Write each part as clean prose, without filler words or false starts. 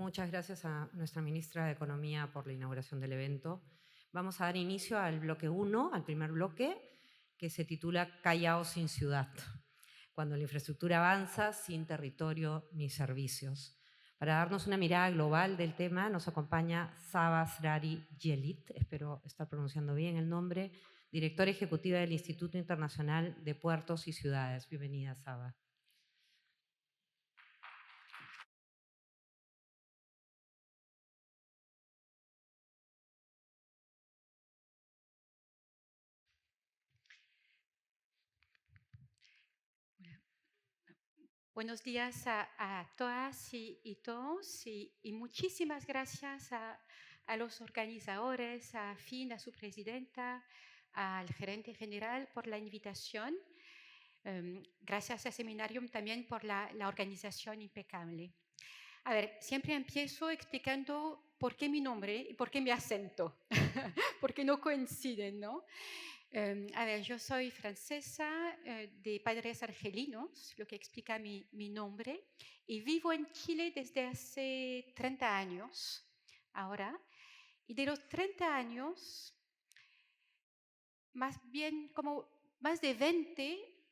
Muchas gracias a nuestra ministra de Economía por la inauguración del evento. Vamos a dar inicio al bloque 1, al primer bloque, que se titula Callao sin ciudad, cuando la infraestructura avanza sin territorio ni servicios. Para darnos una mirada global del tema nos acompaña Saba Srari Yelit, espero estar pronunciando bien el nombre, directora ejecutiva del Instituto Internacional de Puertos y Ciudades. Bienvenida, Saba. Buenos días a todas y todos y muchísimas gracias a los organizadores, a FIN, a su presidenta, al gerente general por la invitación. Gracias a Seminarium también por la organización impecable. A ver, siempre empiezo explicando por qué mi nombre y por qué mi acento, porque no coinciden, ¿no? A ver, yo soy francesa, de padres argelinos, lo que explica mi nombre, y vivo en Chile desde hace 30 años ahora. Y de los 30 años, más bien como más de 20,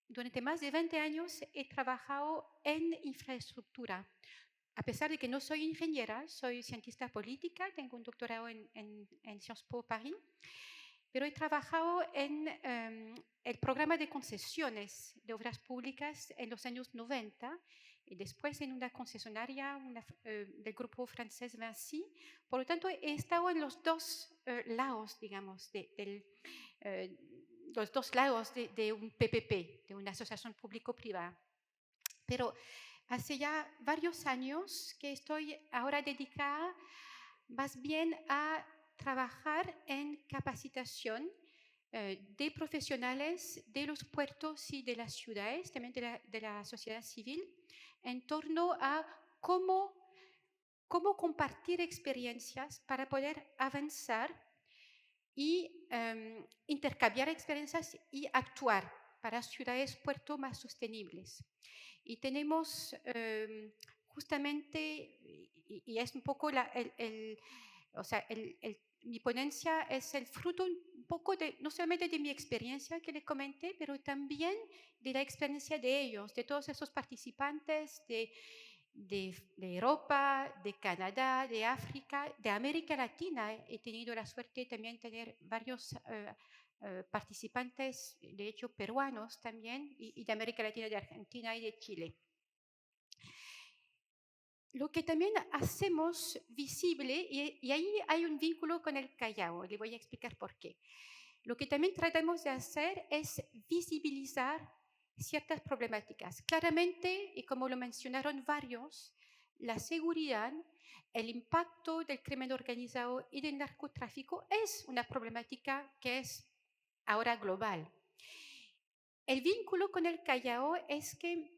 durante más de 20 años he trabajado en infraestructura. A pesar de que no soy ingeniera, soy cientista política, tengo un doctorado en Sciences Po Paris, pero he trabajado en el programa de concesiones de obras públicas en los años 90 y después en una concesionaria del grupo francés Vinci. Por lo tanto, he estado en los dos lados, digamos, eh, los dos lados de un PPP, de una asociación público-privada. Pero hace ya varios años que estoy ahora dedicada más bien a trabajar en capacitación de profesionales de los puertos y de las ciudades, también de la sociedad civil, en torno a cómo compartir experiencias para poder avanzar y intercambiar experiencias y actuar para ciudades puertos más sostenibles. Y tenemos justamente, y es un poco o sea, mi ponencia es el fruto un poco de, no solamente de mi experiencia que les comenté, pero también de la experiencia de ellos, de todos esos participantes de Europa, de Canadá, de África, de América Latina. He tenido la suerte también de tener varios participantes, de hecho peruanos también, y de América Latina, de Argentina y de Chile. Lo que también hacemos visible, y ahí hay un vínculo con el Callao, le voy a explicar por qué. Lo que también tratamos de hacer es visibilizar ciertas problemáticas. Claramente, y como lo mencionaron varios, la seguridad, el impacto del crimen organizado y del narcotráfico es una problemática que es ahora global. El vínculo con el Callao es que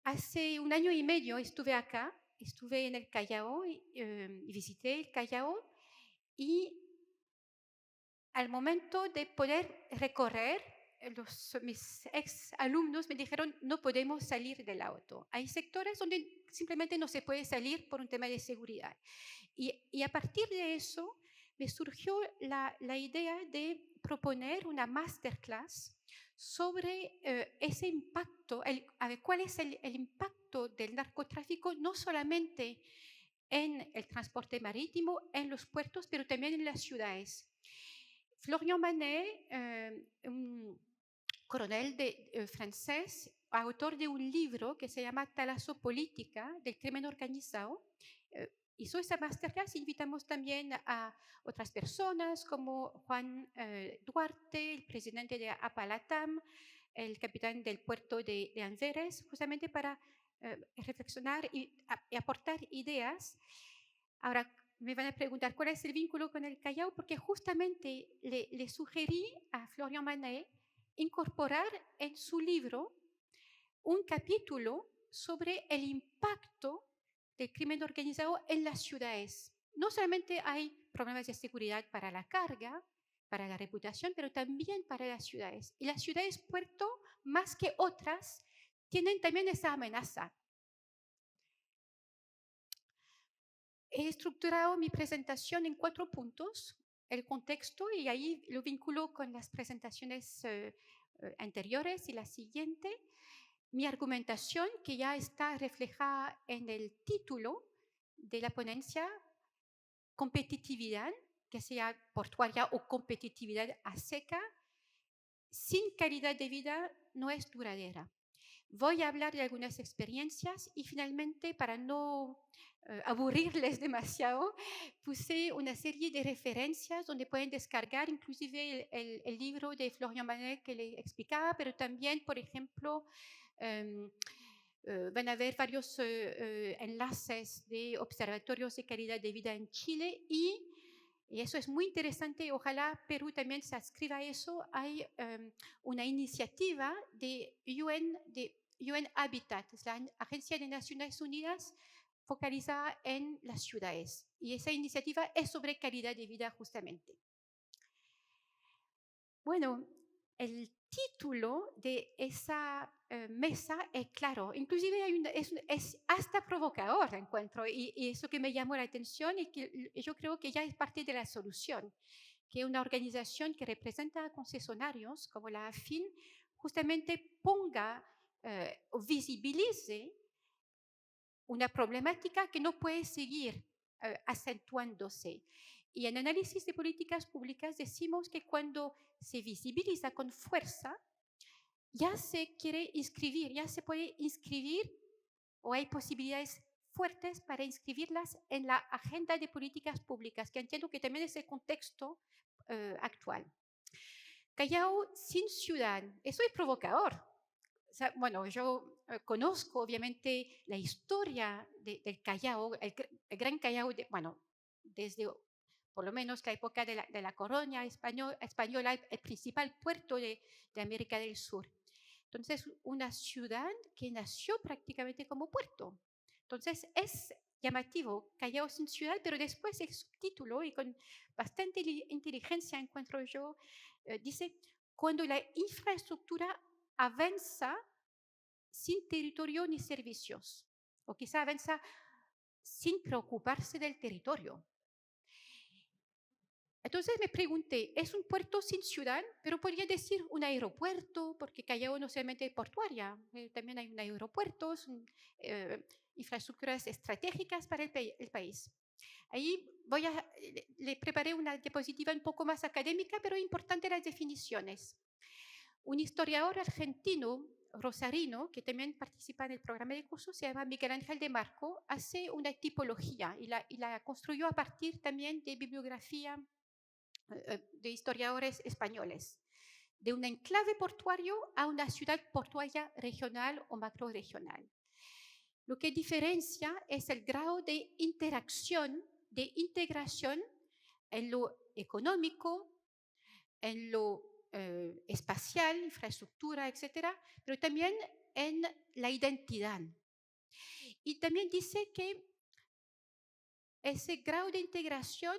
hace un año y medio estuve acá, estuve en el Callao y visité el Callao, y al momento de poder recorrer, mis ex alumnos me dijeron no podemos salir del auto. Hay sectores donde simplemente no se puede salir por un tema de seguridad. Y a partir de eso me surgió la idea de proponer una masterclass sobre ese impacto, a ver, cuál es el impacto del narcotráfico no solamente en el transporte marítimo, en los puertos, pero también en las ciudades. Florian Manet, un coronel francés, autor de un libro que se llama Talasopolítica del crimen organizado, hizo esa masterclass. Invitamos también a otras personas como Juan Duarte, el presidente de Apalatam, el capitán del puerto de Amberes, justamente para reflexionar y aportar ideas. Ahora, me van a preguntar cuál es el vínculo con el Callao, porque justamente le sugerí a Florian Manet incorporar en su libro un capítulo sobre el impacto del crimen organizado en las ciudades. No solamente hay problemas de seguridad para la carga, para la reputación, pero también para las ciudades. Y las ciudades puerto, más que otras, tienen también esa amenaza. he estructurado mi presentación en 4 puntos. El contexto, y ahí lo vinculo con las presentaciones anteriores y la siguiente. Mi argumentación, que ya está reflejada en el título de la ponencia, competitividad, que sea portuaria o competitividad a seca, sin calidad de vida no es duradera. Voy a hablar de algunas experiencias y finalmente, para no aburrirles demasiado, puse una serie de referencias donde pueden descargar inclusive el libro de Florian Manet que le explicaba, pero también, por ejemplo, em, van a haber varios enlaces de observatorios de calidad de vida en Chile y eso es muy interesante. Ojalá Perú también se adscriba a eso. Hay una iniciativa de UN Habitat, es la Agencia de Naciones Unidas focalizada en las ciudades. Y esa iniciativa es sobre calidad de vida justamente. Bueno, el título de esa mesa es claro, inclusive es hasta provocador, encuentro, y eso que me llamó la atención y que yo creo que ya es parte de la solución, que una organización que representa a concesionarios como la AFIN justamente ponga o visibilice una problemática que no puede seguir acentuándose. Y en análisis de políticas públicas decimos que cuando se visibiliza con fuerza, ya se quiere inscribir, ya se puede inscribir o hay posibilidades fuertes para inscribirlas en la agenda de políticas públicas, que entiendo que también es el contexto actual. Callao sin ciudad, eso es provocador. O sea, bueno, yo conozco obviamente la historia del Callao, el gran Callao, bueno, desde por lo menos la época de la colonia española, el principal puerto de América del Sur. Entonces, una ciudad que nació prácticamente como puerto. Entonces, es llamativo, Callao sin ciudad, pero después el subtítulo, y con bastante inteligencia encuentro yo, dice, cuando la infraestructura avanza sin territorio ni servicios, o quizá avanza sin preocuparse del territorio. Entonces me pregunté, es un puerto sin ciudad, pero podría decir un aeropuerto, porque Callao no solamente es portuaria, también hay un aeropuerto, infraestructuras estratégicas para el país. Ahí le preparé una diapositiva un poco más académica, pero importante las definiciones. Un historiador argentino, rosarino, que también participa en el programa de curso, se llama Miguel Ángel de Marco, hace una tipología y la construyó a partir también de bibliografía de historiadores españoles, de un enclave portuario a una ciudad portuaria regional o macroregional. Lo que diferencia es el grado de interacción, de integración en lo económico, en lo espacial, infraestructura, etcétera, pero también en la identidad. Y también dice que ese grado de integración,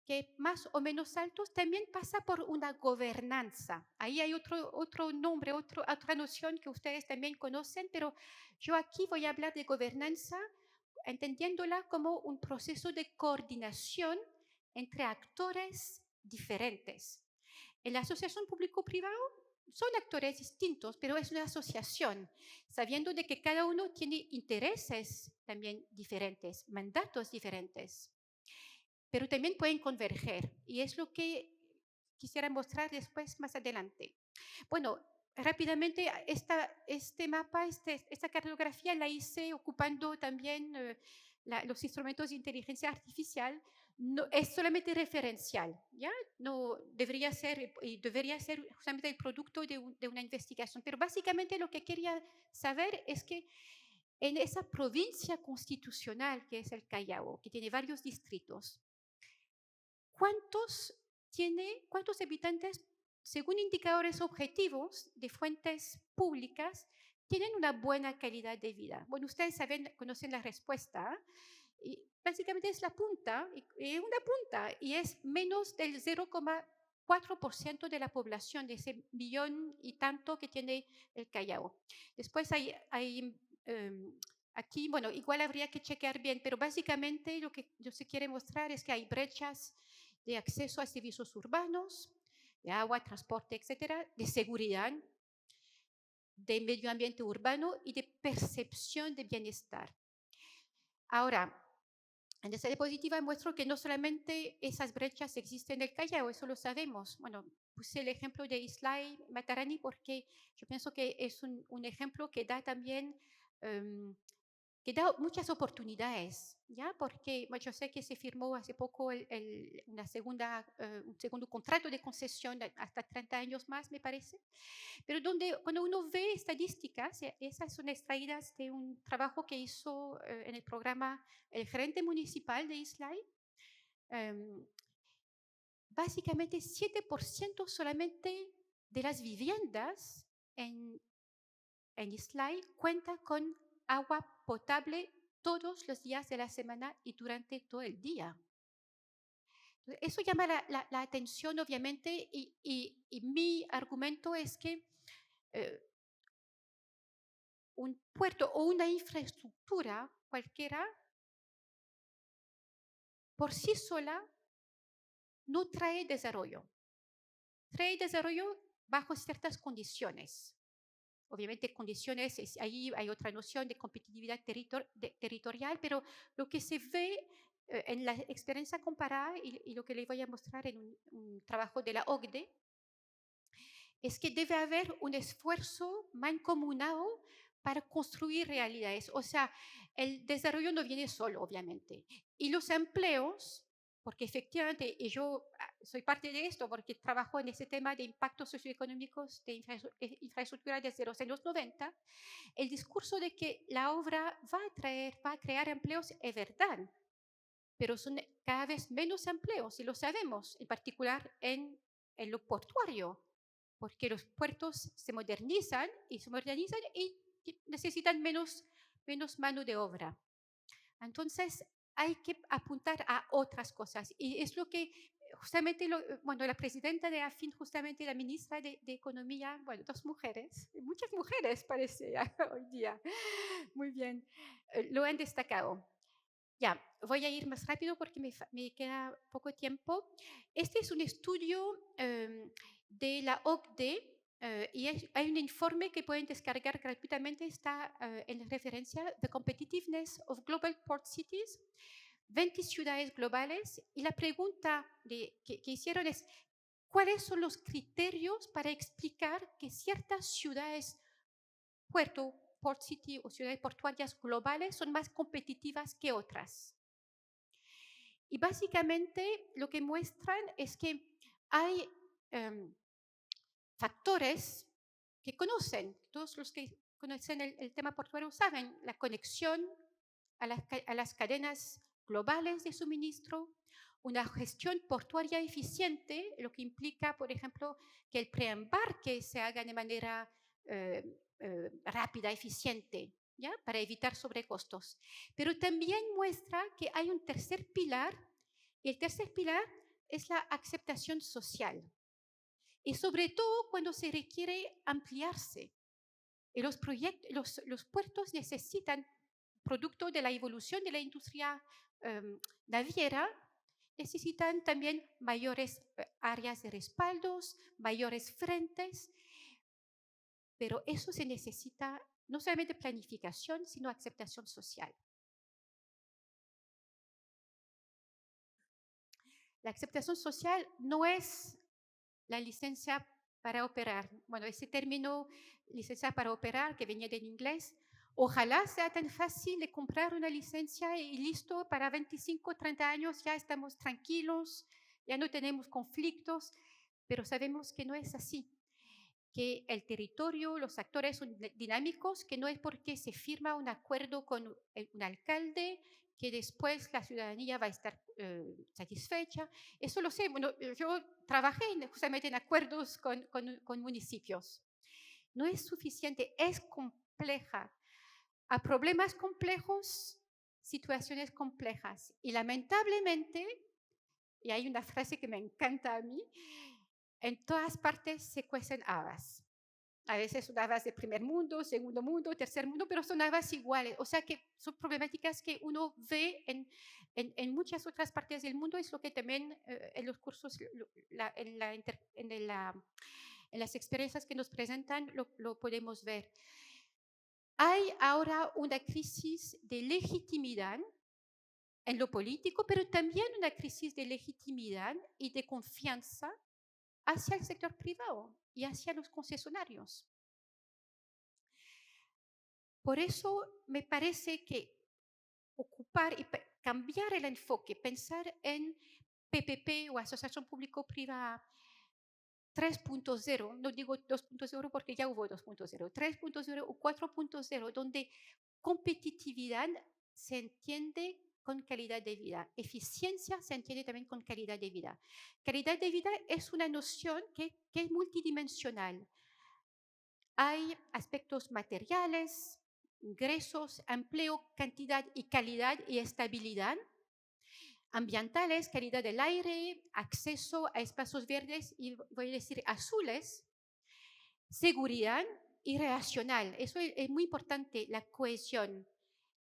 que más o menos altos, también pasa por una gobernanza. Ahí hay otro nombre, otra noción que ustedes también conocen, pero yo aquí voy a hablar de gobernanza entendiéndola como un proceso de coordinación entre actores diferentes. En la asociación público-privado son actores distintos, pero es una asociación, sabiendo de que cada uno tiene intereses también diferentes, mandatos diferentes, pero también pueden converger, y es lo que quisiera mostrar después, más adelante. Bueno, rápidamente, este mapa, esta cartografía la hice ocupando también los instrumentos de inteligencia artificial. No, es solamente referencial, ¿ya? No debería ser, y debería ser justamente el producto de una investigación. Pero básicamente lo que quería saber es que en esa provincia constitucional que es el Callao, que tiene varios distritos, ¿cuántos habitantes, según indicadores objetivos de fuentes públicas, tienen una buena calidad de vida? Bueno, ustedes conocen la respuesta. Y básicamente es la punta, una punta, y es menos del 0,4% de la población, de ese millón y tanto que tiene el Callao. Después hay Aquí, bueno, igual habría que chequear bien, pero básicamente lo que se quiere mostrar es que hay brechas de acceso a servicios urbanos, de agua, transporte, etcétera, de seguridad, de medio ambiente urbano y de percepción de bienestar. Ahora, en esta diapositiva muestro que no solamente esas brechas existen en el Callao, eso lo sabemos. Bueno, puse el ejemplo de Islay Matarani porque yo pienso que es un ejemplo que da también que da muchas oportunidades, ¿ya? Porque bueno, yo sé que se firmó hace poco un segundo contrato de concesión hasta 30 años más, me parece, pero cuando uno ve estadísticas, esas son extraídas de un trabajo que hizo en el programa el gerente municipal de Islay, em, básicamente 7% solamente de las viviendas en Islay cuenta con agua potable todos los días de la semana y durante todo el día. Eso llama la atención, obviamente, y mi argumento es que eh, un puerto o una infraestructura cualquiera por sí sola no trae desarrollo. Trae desarrollo bajo ciertas condiciones. Obviamente condiciones, ahí hay otra noción de competitividad territorial, pero lo que se ve en la experiencia comparada y lo que les voy a mostrar en un trabajo de la OCDE, es que debe haber un esfuerzo mancomunado para construir realidades. O sea, el desarrollo no viene solo, obviamente. Y los empleos, porque efectivamente, y yo soy parte de esto, porque trabajo en ese tema de impactos socioeconómicos de infraestructura desde los años 90, el discurso de que la obra va a crear empleos es verdad, pero son cada vez menos empleos, y lo sabemos, en particular en lo portuario, porque los puertos se modernizan y necesitan menos mano de obra. Entonces, hay que apuntar a otras cosas. Y es lo que justamente, bueno, la presidenta de AFIN, justamente la ministra de Economía, bueno, dos mujeres, muchas mujeres parece ya, hoy día, muy bien, lo han destacado. Ya, voy a ir más rápido porque me queda poco tiempo. Este es un estudio de la OCDE y hay un informe que pueden descargar gratuitamente, está en referencia The Competitiveness of Global Port Cities, 20 ciudades globales, y la pregunta que hicieron es, ¿cuáles son los criterios para explicar que ciertas ciudades, puerto, port city o ciudades portuarias globales son más competitivas que otras? Y básicamente lo que muestran es que hay factores que conocen, todos los que conocen el tema portuario saben, la conexión a las cadenas globales de suministro, una gestión portuaria eficiente, lo que implica, por ejemplo, que el preembarque se haga de manera rápida, eficiente, ¿ya? Para evitar sobrecostos. Pero también muestra que hay un tercer pilar, y el tercer pilar es la aceptación social. Y sobre todo cuando se requiere ampliarse. Y los puertos necesitan, producto de la evolución de la industria naviera, necesitan también mayores áreas de respaldos, mayores frentes, pero eso se necesita no solamente planificación, sino aceptación social. La aceptación social no es la licencia para operar. Bueno, ese término, licencia para operar, que venía del inglés, ojalá sea tan fácil de comprar una licencia y listo, para 25, 30 años ya estamos tranquilos, ya no tenemos conflictos, pero sabemos que no es así, que el territorio, los actores son dinámicos, que no es porque se firma un acuerdo con un alcalde que después la ciudadanía va a estar satisfecha. Eso lo sé. Bueno, yo trabajé justamente en acuerdos con municipios. No es suficiente, es compleja. A problemas complejos, situaciones complejas. Y lamentablemente, y hay una frase que me encanta a mí, en todas partes se cuecen habas. A veces son aguas de primer mundo, segundo mundo, tercer mundo, pero son aguas iguales. O sea que son problemáticas que uno ve en muchas otras partes del mundo. Es lo que también en los cursos, en las experiencias que nos presentan, lo podemos ver. Hay ahora una crisis de legitimidad en lo político, pero también una crisis de legitimidad y de confianza hacia el sector privado y hacia los concesionarios. Por eso me parece que ocupar y cambiar el enfoque, pensar en PPP o asociación público-privada 3.0, no digo 2.0 porque ya hubo 2.0, 3.0 o 4.0, donde competitividad se entiende con calidad de vida, eficiencia se entiende también con calidad de vida. Calidad de vida es una noción que es multidimensional. Hay aspectos materiales, ingresos, empleo, cantidad y calidad y estabilidad, ambientales, calidad del aire, acceso a espacios verdes y voy a decir azules, seguridad y relacional. Eso es muy importante, la cohesión,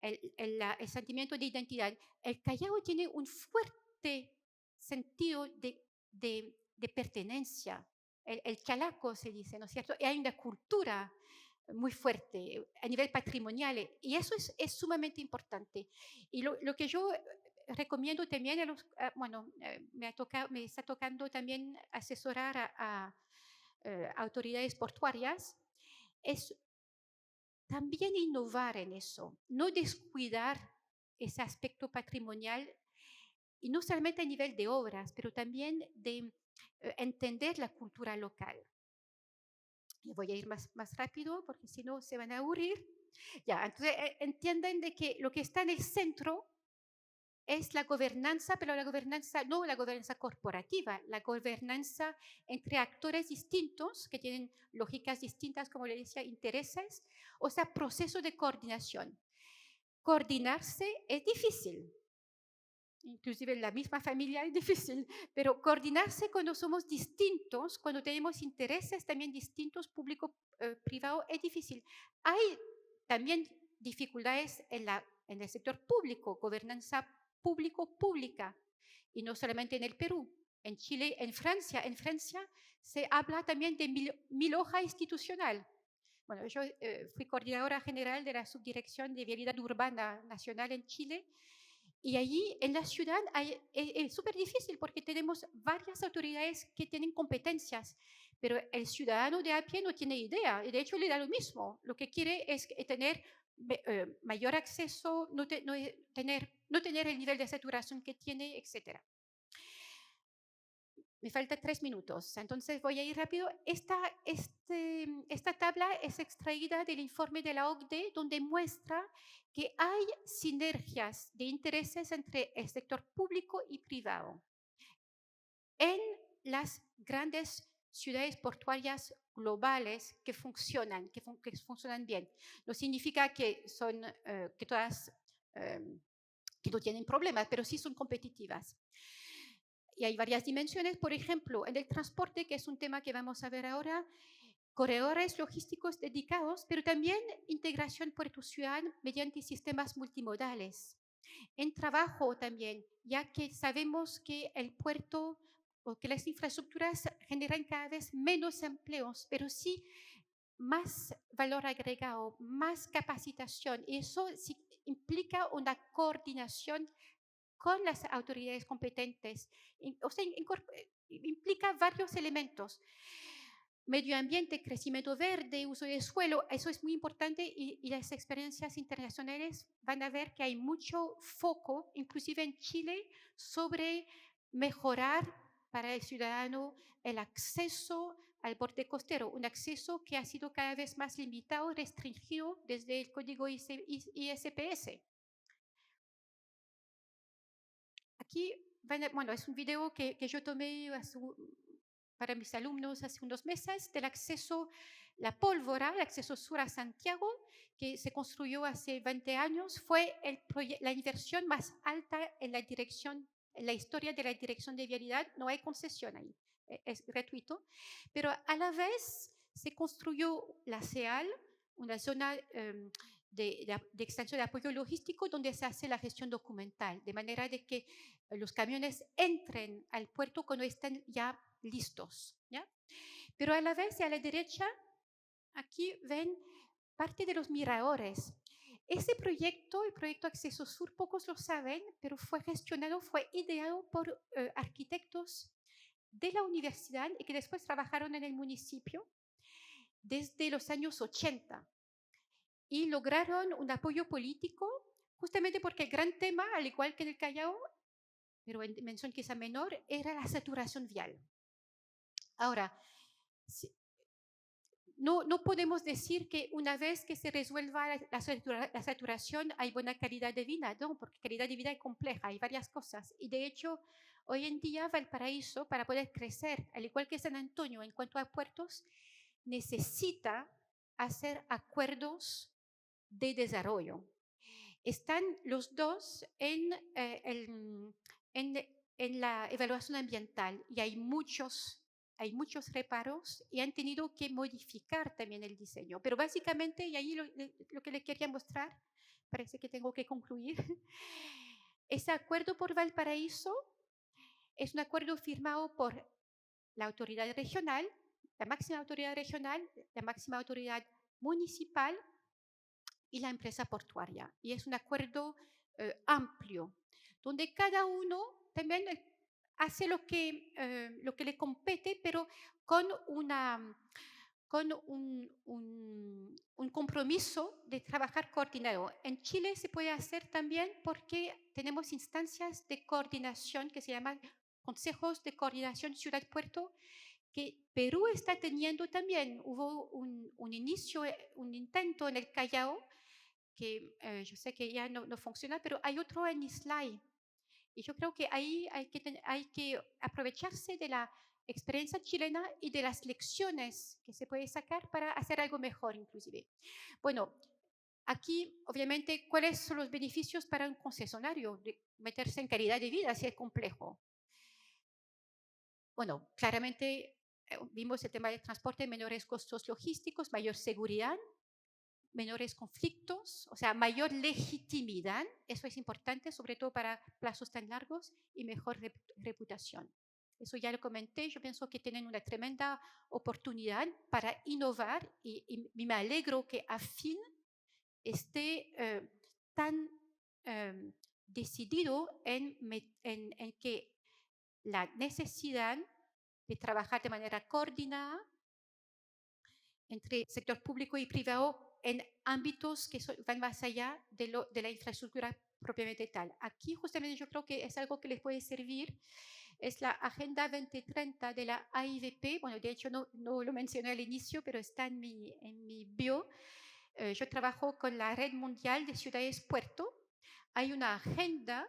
el sentimiento de identidad. El Callao tiene un fuerte sentido de pertenencia. El chalaco se dice, ¿no es cierto? Y hay una cultura muy fuerte a nivel patrimonial y eso es sumamente importante. Y lo que yo recomiendo también bueno, me está tocando también asesorar a autoridades portuarias, es también innovar en eso, no descuidar ese aspecto patrimonial y no solamente a nivel de obras, pero también de entender la cultura local. Y voy a ir más rápido porque si no se van a aburrir. Ya, entonces entienden de que lo que está en el centro es la gobernanza, pero la gobernanza, no la gobernanza corporativa, la gobernanza entre actores distintos que tienen lógicas distintas, como le decía, intereses, o sea, proceso de coordinación. Coordinarse es difícil, inclusive en la misma familia es difícil, pero coordinarse cuando somos distintos, cuando tenemos intereses también distintos, público-privado, es difícil. Hay también dificultades en el sector público, gobernanza público-pública, y no solamente en el Perú, en Chile, en Francia. En Francia se habla también de mil hoja institucional. Bueno, yo fui coordinadora general de la Subdirección de Vialidad Urbana Nacional en Chile y allí en la ciudad es súper difícil porque tenemos varias autoridades que tienen competencias, pero el ciudadano de a pie no tiene idea y de hecho le da lo mismo. Lo que quiere es tener mayor acceso, no tener el nivel de saturación que tiene, etcétera. Me faltan 3 minutos, entonces voy a ir rápido. Esta tabla es extraída del informe de la OCDE, donde muestra que hay sinergias de intereses entre el sector público y privado en las grandes ciudades portuarias globales que funcionan, que funcionan bien. No significa que son que todas que no tienen problemas, pero sí son competitivas. Y hay varias dimensiones, por ejemplo, en el transporte, que es un tema que vamos a ver ahora, corredores logísticos dedicados, pero también integración puerto-ciudad mediante sistemas multimodales. En trabajo también, ya que sabemos que el puerto o que las infraestructuras generan cada vez menos empleos, pero sí más valor agregado, más capacitación, y eso sí implica una coordinación con las autoridades competentes. O sea, implica varios elementos. Medio ambiente, crecimiento verde, uso de suelo, eso es muy importante y las experiencias internacionales van a ver que hay mucho foco, inclusive en Chile, sobre mejorar para el ciudadano el acceso al borde costero, un acceso que ha sido cada vez más limitado, restringido desde el código ISPS. Aquí, bueno, es un video que yo tomé para mis alumnos hace unos meses del acceso, la pólvora, el acceso sur a Santiago, que se construyó hace 20 años, fue la inversión más alta en la historia de la dirección de vialidad. No hay concesión ahí, es gratuito, pero a la vez se construyó la CEAL, una zona de extensión de apoyo logístico donde se hace la gestión documental, de manera de que los camiones entren al puerto cuando estén ya listos, ¿ya? Pero a la vez, y a la derecha, aquí ven parte de los miradores. Ese proyecto, el proyecto Acceso Sur, pocos lo saben, pero fue gestionado, fue ideado por arquitectos de la universidad y que después trabajaron en el municipio desde los años 80 y lograron un apoyo político justamente porque el gran tema, al igual que en el Callao, pero en dimensión quizá menor, era la saturación vial. Ahora, no podemos decir que una vez que se resuelva la saturación hay buena calidad de vida, no, porque calidad de vida es compleja, hay varias cosas. Y de hecho, hoy en día Valparaíso, para poder crecer, al igual que San Antonio en cuanto a puertos, necesita hacer acuerdos de desarrollo. Están los dos en la evaluación ambiental y hay muchos reparos y han tenido que modificar también el diseño. Pero básicamente, y ahí lo que les quería mostrar, parece que tengo que concluir, ese acuerdo por Valparaíso es un acuerdo firmado por la autoridad regional, la máxima autoridad regional, la máxima autoridad municipal y la empresa portuaria. Y es un acuerdo amplio, donde cada uno también hace lo que le compete, pero con un compromiso de trabajar coordinado. En Chile se puede hacer también porque tenemos instancias de coordinación que se llaman consejos de coordinación ciudad-puerto, que Perú está teniendo también. Hubo un inicio, un intento en el Callao, que yo sé que ya no funciona, pero hay otro en Islay. Y yo creo que ahí hay que aprovecharse de la experiencia chilena y de las lecciones que se puede sacar para hacer algo mejor inclusive. Bueno, aquí obviamente, ¿cuáles son los beneficios para un concesionario de meterse en calidad de vida si es complejo? Bueno, claramente vimos el tema del transporte, menores costos logísticos, mayor seguridad, menores conflictos, o sea, mayor legitimidad, eso es importante, sobre todo para plazos tan largos, y mejor reputación. Eso ya lo comenté, yo pienso que tienen una tremenda oportunidad para innovar y me alegro que AFIN esté tan decidido en que la necesidad de trabajar de manera coordinada entre sector público y privado en ámbitos que van más allá de la infraestructura propiamente tal. Aquí justamente yo creo que es algo que les puede servir, es la Agenda 2030 de la AIVP. Bueno, de hecho no lo mencioné al inicio, pero está en mi bio. Yo trabajo con la Red Mundial de Ciudades Puerto. Hay una agenda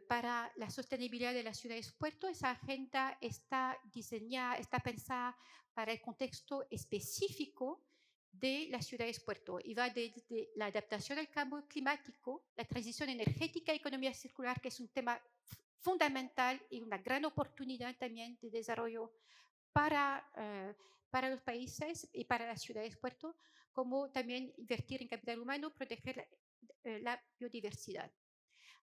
para la sostenibilidad de las ciudades puerto. Esa agenda está diseñada, está pensada para el contexto específico de las ciudades puerto y va desde la adaptación al cambio climático, la transición energética y economía circular, que es un tema fundamental y una gran oportunidad también de desarrollo para los países y para las ciudades puerto, como también invertir en capital humano, proteger la biodiversidad.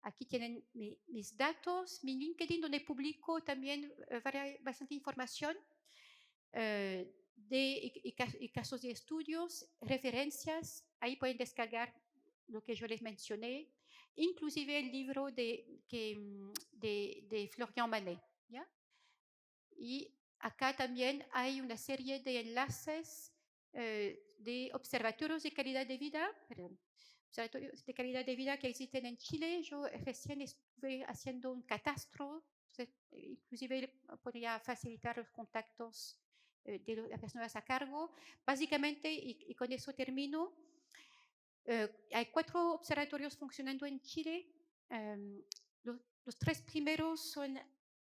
Aquí tienen mis datos, mi LinkedIn, donde publico también bastante información y casos de estudios, referencias. Ahí pueden descargar lo que yo les mencioné, inclusive el libro de Florian Manet. ¿Ya? Y acá también hay una serie de enlaces de observatorios de calidad de vida, observatorios de calidad de vida que existen en Chile. Yo recién estuve haciendo un catastro, inclusive podría facilitar los contactos de las personas a cargo. Básicamente, y con eso termino, hay 4 observatorios funcionando en Chile. Los 3 primeros son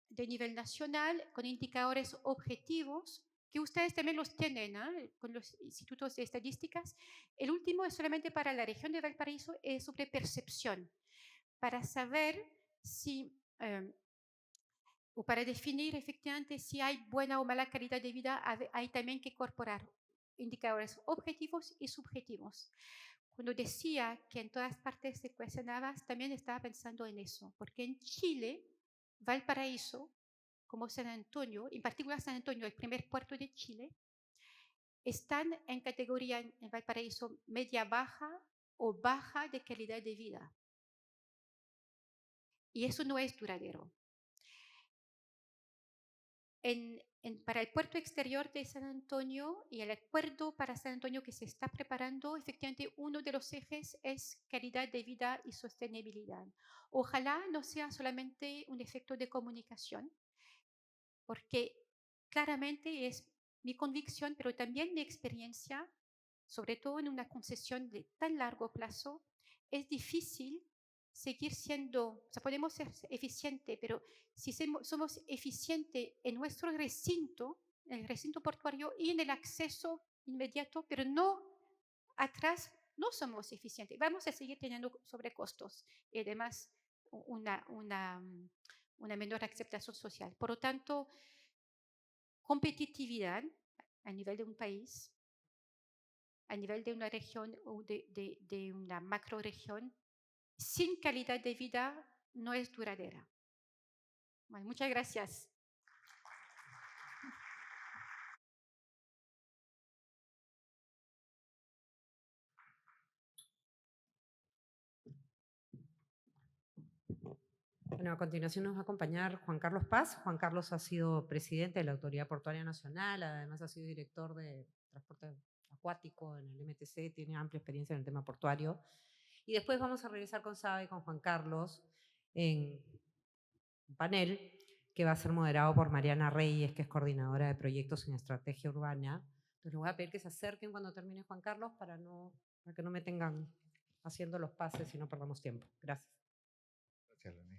de nivel nacional, con indicadores objetivos, que ustedes también los tienen con los institutos de estadísticas. El último es solamente para la región de Valparaíso, es sobre percepción, para saber si o para definir efectivamente si hay buena o mala calidad de vida, hay también que incorporar indicadores objetivos y subjetivos. Cuando decía que en todas partes se cuestionaba, también estaba pensando en eso, porque en Chile, Valparaíso, como San Antonio, en particular San Antonio, el primer puerto de Chile, están en categoría en Valparaíso media baja o baja de calidad de vida. Y eso no es duradero. Para el puerto exterior de San Antonio y el acuerdo para San Antonio que se está preparando, efectivamente uno de los ejes es calidad de vida y sostenibilidad. Ojalá no sea solamente un efecto de comunicación, porque claramente es mi convicción, pero también mi experiencia, sobre todo en una concesión de tan largo plazo, es difícil seguir siendo, o sea, podemos ser eficientes, pero si somos eficientes en nuestro recinto, en el recinto portuario y en el acceso inmediato, pero no atrás, no somos eficientes. Vamos a seguir teniendo sobrecostos y además una menor aceptación social. Por lo tanto, competitividad a nivel de un país, a nivel de una región o de una macro región, sin calidad de vida no es duradera. Bueno, muchas gracias. Bueno, a continuación nos va a acompañar Juan Carlos Paz. Juan Carlos ha sido presidente de la Autoridad Portuaria Nacional, además ha sido director de transporte acuático en el MTC, tiene amplia experiencia en el tema portuario. Y después vamos a regresar con Saba y con Juan Carlos en un panel que va a ser moderado por Mariana Reyes, que es coordinadora de proyectos en estrategia urbana. Entonces les voy a pedir que se acerquen cuando termine Juan Carlos para que no me tengan haciendo los pases y no perdamos tiempo. Gracias. Gracias, Lení.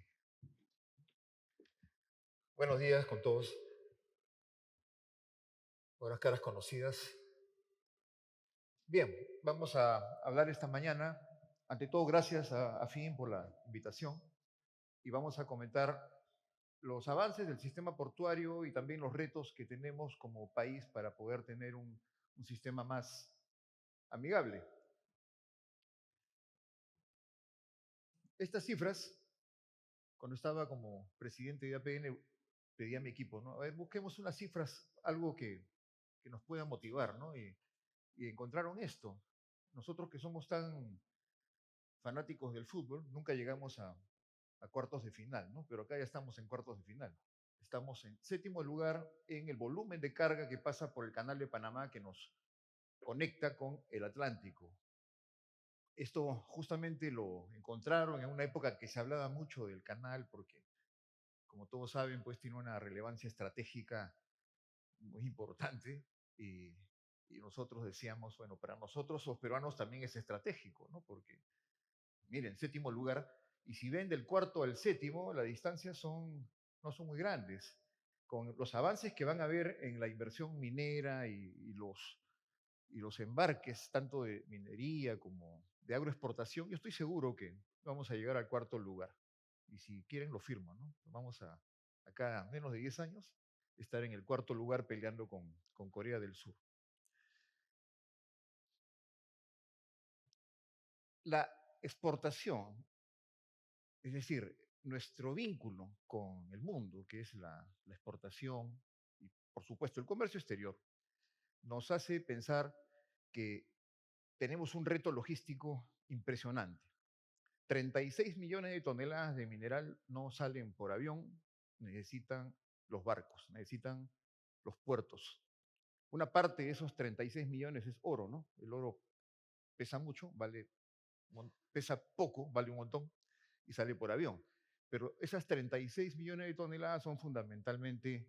Buenos días con todos. Buenas caras conocidas. Bien, vamos a hablar esta mañana. Ante todo, gracias a FIN por la invitación. Y vamos a comentar los avances del sistema portuario y también los retos que tenemos como país para poder tener un sistema más amigable. Estas cifras, cuando estaba como presidente de APN, pedí a mi equipo, ¿no? A ver, busquemos unas cifras, algo que nos pueda motivar, ¿no? Y encontraron esto. Nosotros que somos tan fanáticos del fútbol, nunca llegamos a cuartos de final, ¿no? Pero acá ya estamos en cuartos de final. Estamos en 7º lugar en el volumen de carga que pasa por el canal de Panamá que nos conecta con el Atlántico. Esto justamente lo encontraron en una época que se hablaba mucho del canal porque, como todos saben, pues tiene una relevancia estratégica muy importante y nosotros decíamos, bueno, para nosotros los peruanos también es estratégico, ¿no? Porque, miren, 7º lugar, y si ven del 4º al 7º, las distancias no son muy grandes. Con los avances que van a haber en la inversión minera y los embarques, tanto de minería como de agroexportación, yo estoy seguro que vamos a llegar al 4º lugar. Y si quieren, lo firmo, ¿no? Vamos a, acá menos de 10 años, estar en el 4º lugar peleando con Corea del Sur. La exportación, es decir, nuestro vínculo con el mundo, que es la exportación y, por supuesto, el comercio exterior, nos hace pensar que tenemos un reto logístico impresionante. 36 millones de toneladas de mineral no salen por avión, necesitan los barcos, necesitan los puertos. Una parte de esos 36 millones es oro, ¿no? El oro pesa mucho, pesa poco, vale un montón y sale por avión. Pero esas 36 millones de toneladas son fundamentalmente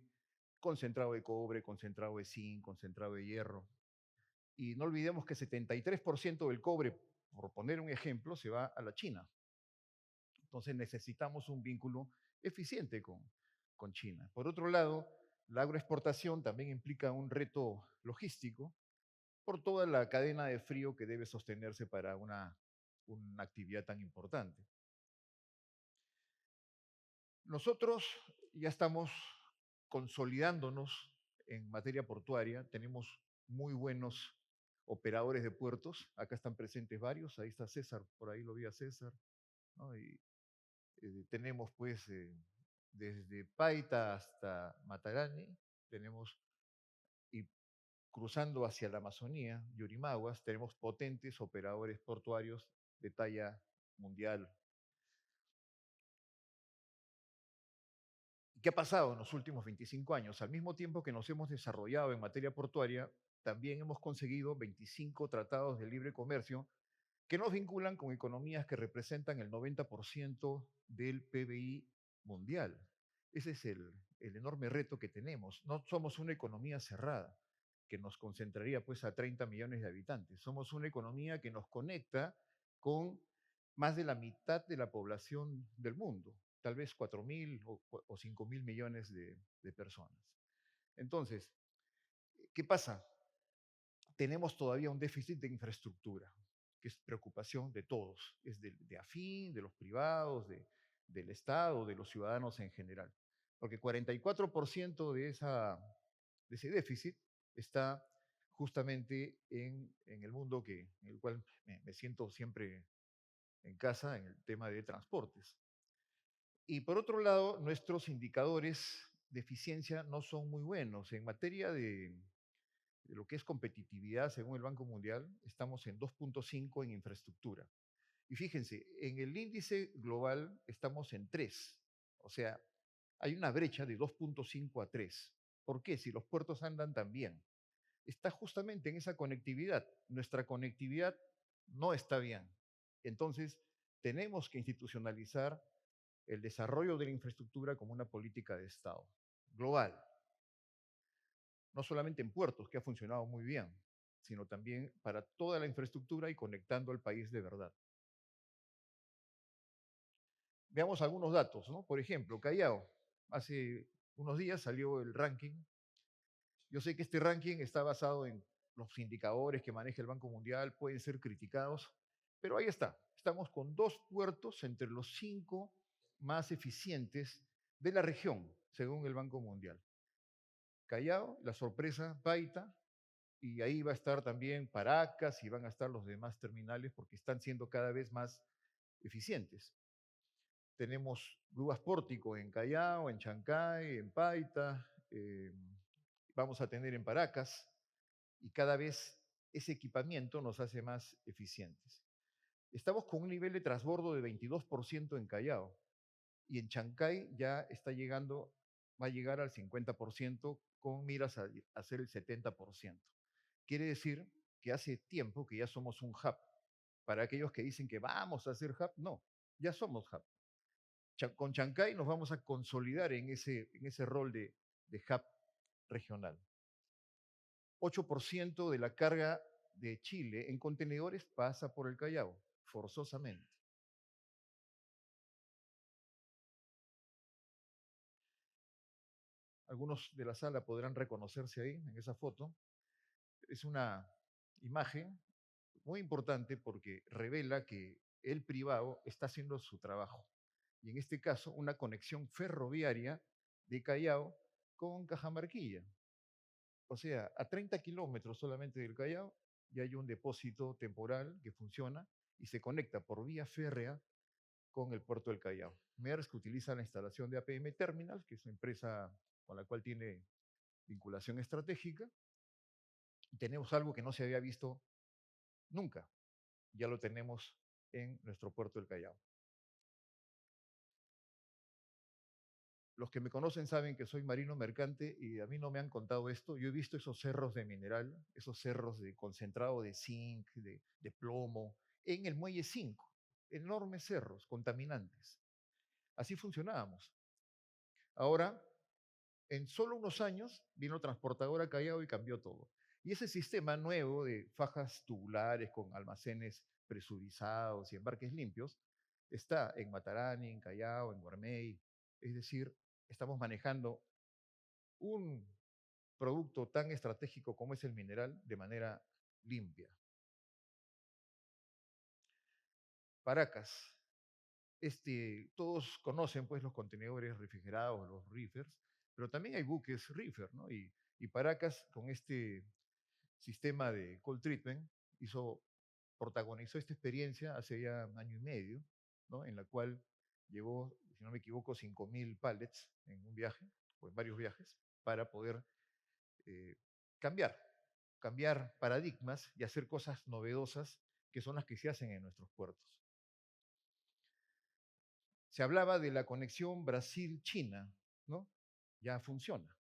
concentrado de cobre, concentrado de zinc, concentrado de hierro. Y no olvidemos que 73% del cobre, por poner un ejemplo, se va a la China. Entonces necesitamos un vínculo eficiente con China. Por otro lado, la agroexportación también implica un reto logístico por toda la cadena de frío que debe sostenerse para una actividad tan importante. Nosotros ya estamos consolidándonos en materia portuaria, tenemos muy buenos operadores de puertos, acá están presentes varios, ahí está César, por ahí lo vi a César, ¿no? Y tenemos pues desde Paita hasta Matarani, tenemos, y cruzando hacia la Amazonía, Yurimaguas, tenemos potentes operadores portuarios de talla mundial. ¿Qué ha pasado en los últimos 25 años? Al mismo tiempo que nos hemos desarrollado en materia portuaria, también hemos conseguido 25 tratados de libre comercio que nos vinculan con economías que representan el 90% del PBI mundial. Ese es el enorme reto que tenemos. No somos una economía cerrada que nos concentraría pues a 30 millones de habitantes. Somos una economía que nos conecta con más de la mitad de la población del mundo, tal vez 4.000 o 5.000 millones de personas. Entonces, ¿qué pasa? Tenemos todavía un déficit de infraestructura, que es preocupación de todos, es de AFIN, de los privados, del Estado, de los ciudadanos en general. Porque 44% de ese déficit está justamente en el mundo en el cual me siento siempre en casa, en el tema de transportes. Y por otro lado, nuestros indicadores de eficiencia no son muy buenos. En materia de lo que es competitividad, según el Banco Mundial, estamos en 2.5 en infraestructura. Y fíjense, en el índice global estamos en 3. O sea, hay una brecha de 2.5 a 3. ¿Por qué? Si los puertos andan tan bien. Está justamente en esa conectividad. Nuestra conectividad no está bien. Entonces, tenemos que institucionalizar el desarrollo de la infraestructura como una política de Estado global, no solamente en puertos, que ha funcionado muy bien, sino también para toda la infraestructura y conectando al país de verdad. Veamos algunos datos, ¿no? Por ejemplo, Callao. Hace unos días salió el ranking. Yo sé que este ranking está basado en los indicadores que maneja el Banco Mundial, pueden ser criticados, pero ahí está. Estamos con 2 puertos entre los 5 más eficientes de la región, según el Banco Mundial. Callao, la sorpresa, Paita, y ahí va a estar también Paracas y van a estar los demás terminales porque están siendo cada vez más eficientes. Tenemos grúas pórtico en Callao, en Chancay, en Paita, vamos a tener en Paracas y cada vez ese equipamiento nos hace más eficientes. Estamos con un nivel de transbordo de 22% en Callao y en Chancay ya está llegando, va a llegar al 50% con miras a hacer el 70%. Quiere decir que hace tiempo que ya somos un hub. Para aquellos que dicen que vamos a ser hub, no, ya somos hub. Con Chancay nos vamos a consolidar en ese rol de hub regional. 8% de la carga de Chile en contenedores pasa por el Callao, forzosamente. Algunos de la sala podrán reconocerse ahí en esa foto. Es una imagen muy importante porque revela que el privado está haciendo su trabajo. Y en este caso, una conexión ferroviaria de Callao con Cajamarquilla. O sea, a 30 kilómetros solamente del Callao ya hay un depósito temporal que funciona y se conecta por vía férrea con el puerto del Callao. Maersk utiliza la instalación de APM Terminals, que es una empresa con la cual tiene vinculación estratégica. Y tenemos algo que no se había visto nunca. Ya lo tenemos en nuestro puerto del Callao. Los que me conocen saben que soy marino mercante y a mí no me han contado esto. Yo he visto esos cerros de mineral, esos cerros de concentrado de zinc, de plomo, en el muelle 5. Enormes cerros contaminantes. Así funcionábamos. Ahora, en solo unos años, vino Transportadora Callao y cambió todo. Y ese sistema nuevo de fajas tubulares con almacenes presurizados y embarques limpios está en Matarani, en Callao, en Guarmey. Es decir, estamos manejando un producto tan estratégico como es el mineral de manera limpia. Paracas. Todos conocen pues los contenedores refrigerados, los reefers, pero también hay buques reefer, ¿no? Y Paracas, con este sistema de cold treatment, protagonizó esta experiencia hace ya un año y medio, ¿no? En la cual llevó, si no me equivoco, 5.000 pallets en un viaje, o en varios viajes, para poder eh, cambiar, cambiar paradigmas y hacer cosas novedosas que son las que se hacen en nuestros puertos. Se hablaba de la conexión Brasil-China, ¿no? Ya funciona.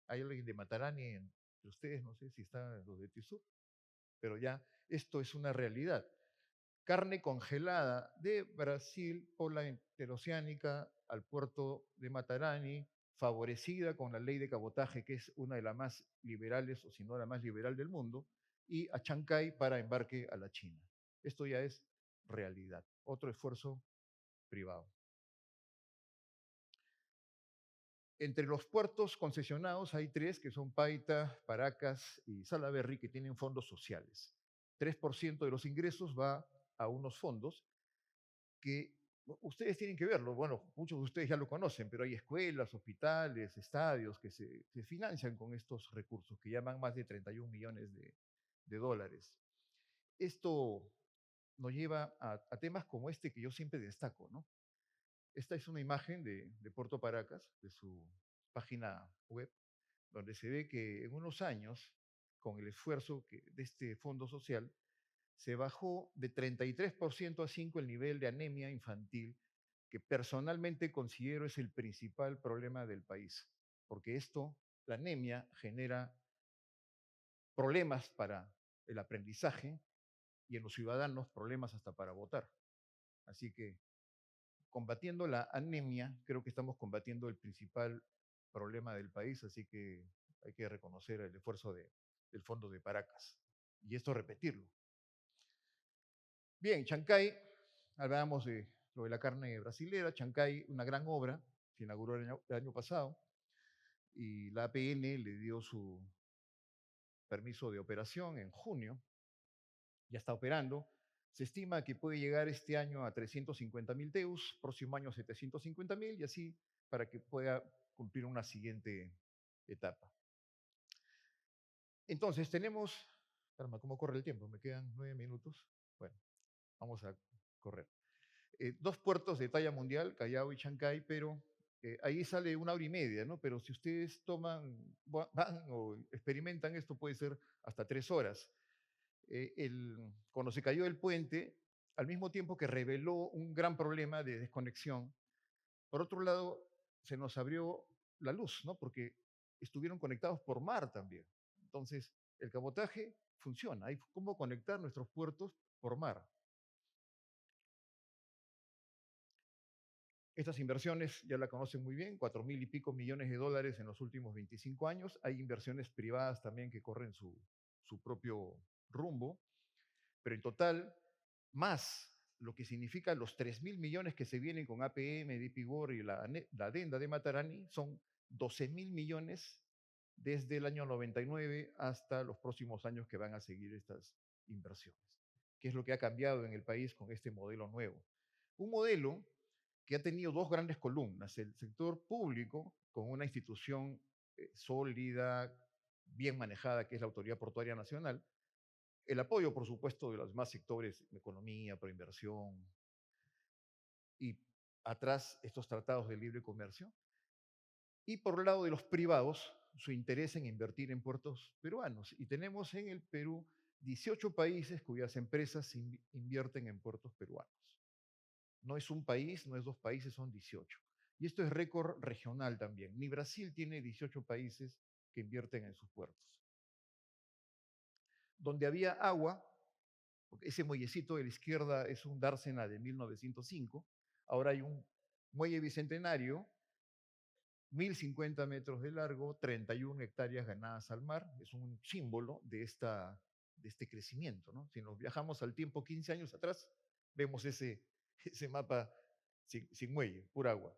Hay alguien de Matarani entre ustedes, no sé si están los de Tisur, pero ya esto es una realidad. Carne congelada de Brasil por la interoceánica al puerto de Matarani, favorecida con la ley de cabotaje, que es una de las más liberales, o si no la más liberal del mundo, y a Chancay para embarque a la China. Esto ya es realidad, otro esfuerzo privado. Entre los puertos concesionados hay 3, que son Paita, Paracas y Salaberry, que tienen fondos sociales. 3% de los ingresos va a unos fondos que ustedes tienen que verlo. Bueno, muchos de ustedes ya lo conocen, pero hay escuelas, hospitales, estadios que se financian con estos recursos, que llaman más de 31 millones de dólares. Esto nos lleva a temas como este que yo siempre destaco, ¿no? Esta es una imagen de Puerto Paracas, de su página web, donde se ve que en unos años, con el esfuerzo de este fondo social, se bajó de 33% a 5% el nivel de anemia infantil, que personalmente considero es el principal problema del país, porque la anemia, genera problemas para el aprendizaje y en los ciudadanos problemas hasta para votar. Así que combatiendo la anemia, creo que estamos combatiendo el principal problema del país, así que hay que reconocer el esfuerzo del Fondo de Paracas. Y esto repetirlo. Bien, Chancay, hablábamos de lo de la carne brasilera. Chancay, una gran obra, se inauguró el año pasado, y la APN le dio su permiso de operación en junio, ya está operando. Se estima que puede llegar este año a 350.000 TEUs, próximo año 750.000, y así para que pueda cumplir una siguiente etapa. Entonces tenemos, ¿cómo corre el tiempo? Me quedan 9 minutos. Bueno, vamos a correr. 2 puertos de talla mundial, Callao y Chancay, pero ahí sale 1 hora y media, ¿no? Pero si ustedes van o experimentan esto, puede ser hasta 3 horas. Cuando se cayó el puente, al mismo tiempo que reveló un gran problema de desconexión, por otro lado, se nos abrió la luz, ¿no? Porque estuvieron conectados por mar también. Entonces, el cabotaje funciona. Hay cómo conectar nuestros puertos por mar. Estas inversiones ya la conocen muy bien, 4.000 y pico millones de dólares en los últimos 25 años. Hay inversiones privadas también que corren su propio rumbo, pero en total, más lo que significa los 3.000 millones que se vienen con APM, DP World y la adenda de Matarani, son 12.000 millones desde el año 99 hasta los próximos años que van a seguir estas inversiones. ¿Qué es lo que ha cambiado en el país con este modelo nuevo? Un modelo que ha tenido 2 grandes columnas: el sector público, con una institución sólida, bien manejada, que es la Autoridad Portuaria Nacional; el apoyo, por supuesto, de los demás sectores, economía, proinversión, y atrás estos tratados de libre comercio; y por el lado de los privados, su interés en invertir en puertos peruanos. Y tenemos en el Perú 18 países cuyas empresas invierten en puertos peruanos. No es un país, no es 2 países, son 18. Y esto es récord regional también. Ni Brasil tiene 18 países que invierten en sus puertos. Donde había agua, porque ese muellecito de la izquierda es un dársena de 1905, ahora hay un muelle bicentenario, 1.050 metros de largo, 31 hectáreas ganadas al mar. Es un símbolo de este crecimiento, ¿no? Si nos viajamos al tiempo 15 años atrás, vemos ese mapa sin muelle, pura agua.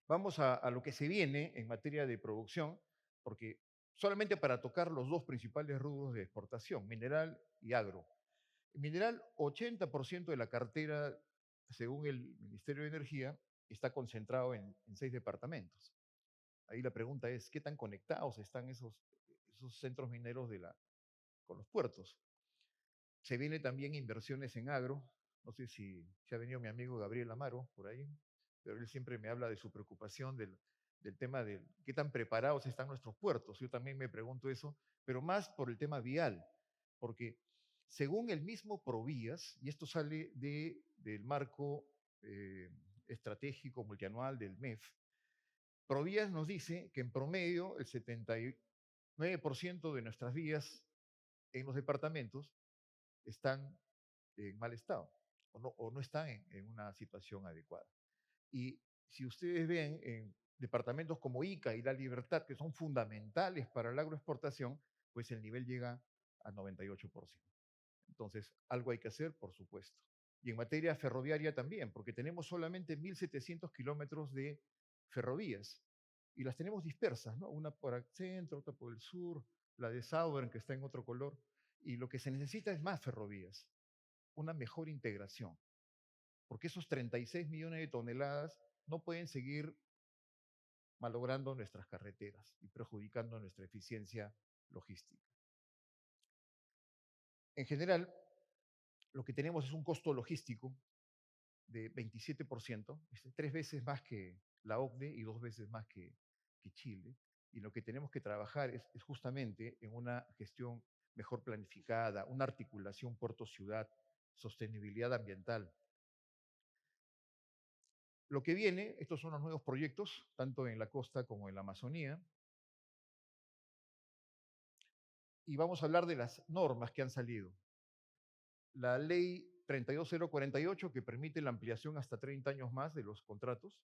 Vamos a lo que se viene en materia de producción, porque solamente para tocar los 2 principales rubros de exportación, mineral y agro. En mineral, 80% de la cartera, según el Ministerio de Energía, está concentrado en 6 departamentos. Ahí la pregunta es, ¿qué tan conectados están esos centros mineros con los puertos? Se viene también inversiones en agro. No sé si ha venido mi amigo Gabriel Amaro por ahí, pero él siempre me habla de su preocupación del tema de qué tan preparados están nuestros puertos. Yo también me pregunto eso, pero más por el tema vial, porque según el mismo Provías, y esto sale del marco eh, estratégico multianual del MEF, Provías nos dice que en promedio el 79% de nuestras vías en los departamentos están en mal estado o no están en una situación adecuada. Y si ustedes ven en departamentos como Ica y La Libertad, que son fundamentales para la agroexportación, pues el nivel llega a 98%. Entonces, algo hay que hacer, por supuesto. Y en materia ferroviaria también, porque tenemos solamente 1.700 kilómetros de ferrovías y las tenemos dispersas, ¿no? Una por el centro, otra por el sur, la de Southern, que está en otro color, y lo que se necesita es más ferrovías, una mejor integración, porque esos 36 millones de toneladas no pueden seguir malogrando nuestras carreteras y perjudicando nuestra eficiencia logística. En general, lo que tenemos es un costo logístico de 27%, es 3 veces más que la OCDE y 2 veces más que Chile. Y lo que tenemos que trabajar es justamente en una gestión mejor planificada, una articulación puerto-ciudad, sostenibilidad ambiental. Lo que viene, estos son los nuevos proyectos, tanto en la costa como en la Amazonía. Y vamos a hablar de las normas que han salido. La ley 32048, que permite la ampliación hasta 30 años más de los contratos,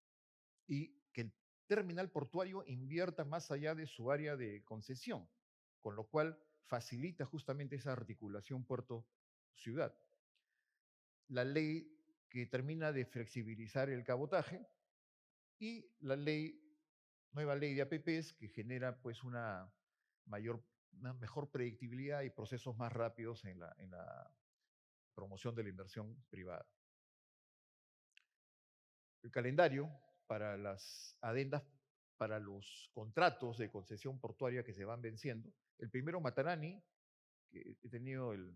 y que el terminal portuario invierta más allá de su área de concesión, con lo cual facilita justamente esa articulación puerto-ciudad. La ley que termina de flexibilizar el cabotaje y la nueva ley de APPs que genera pues una mejor predictibilidad y procesos más rápidos en la promoción de la inversión privada. El calendario para las adendas, para los contratos de concesión portuaria que se van venciendo. El primero, Matarani, que he tenido el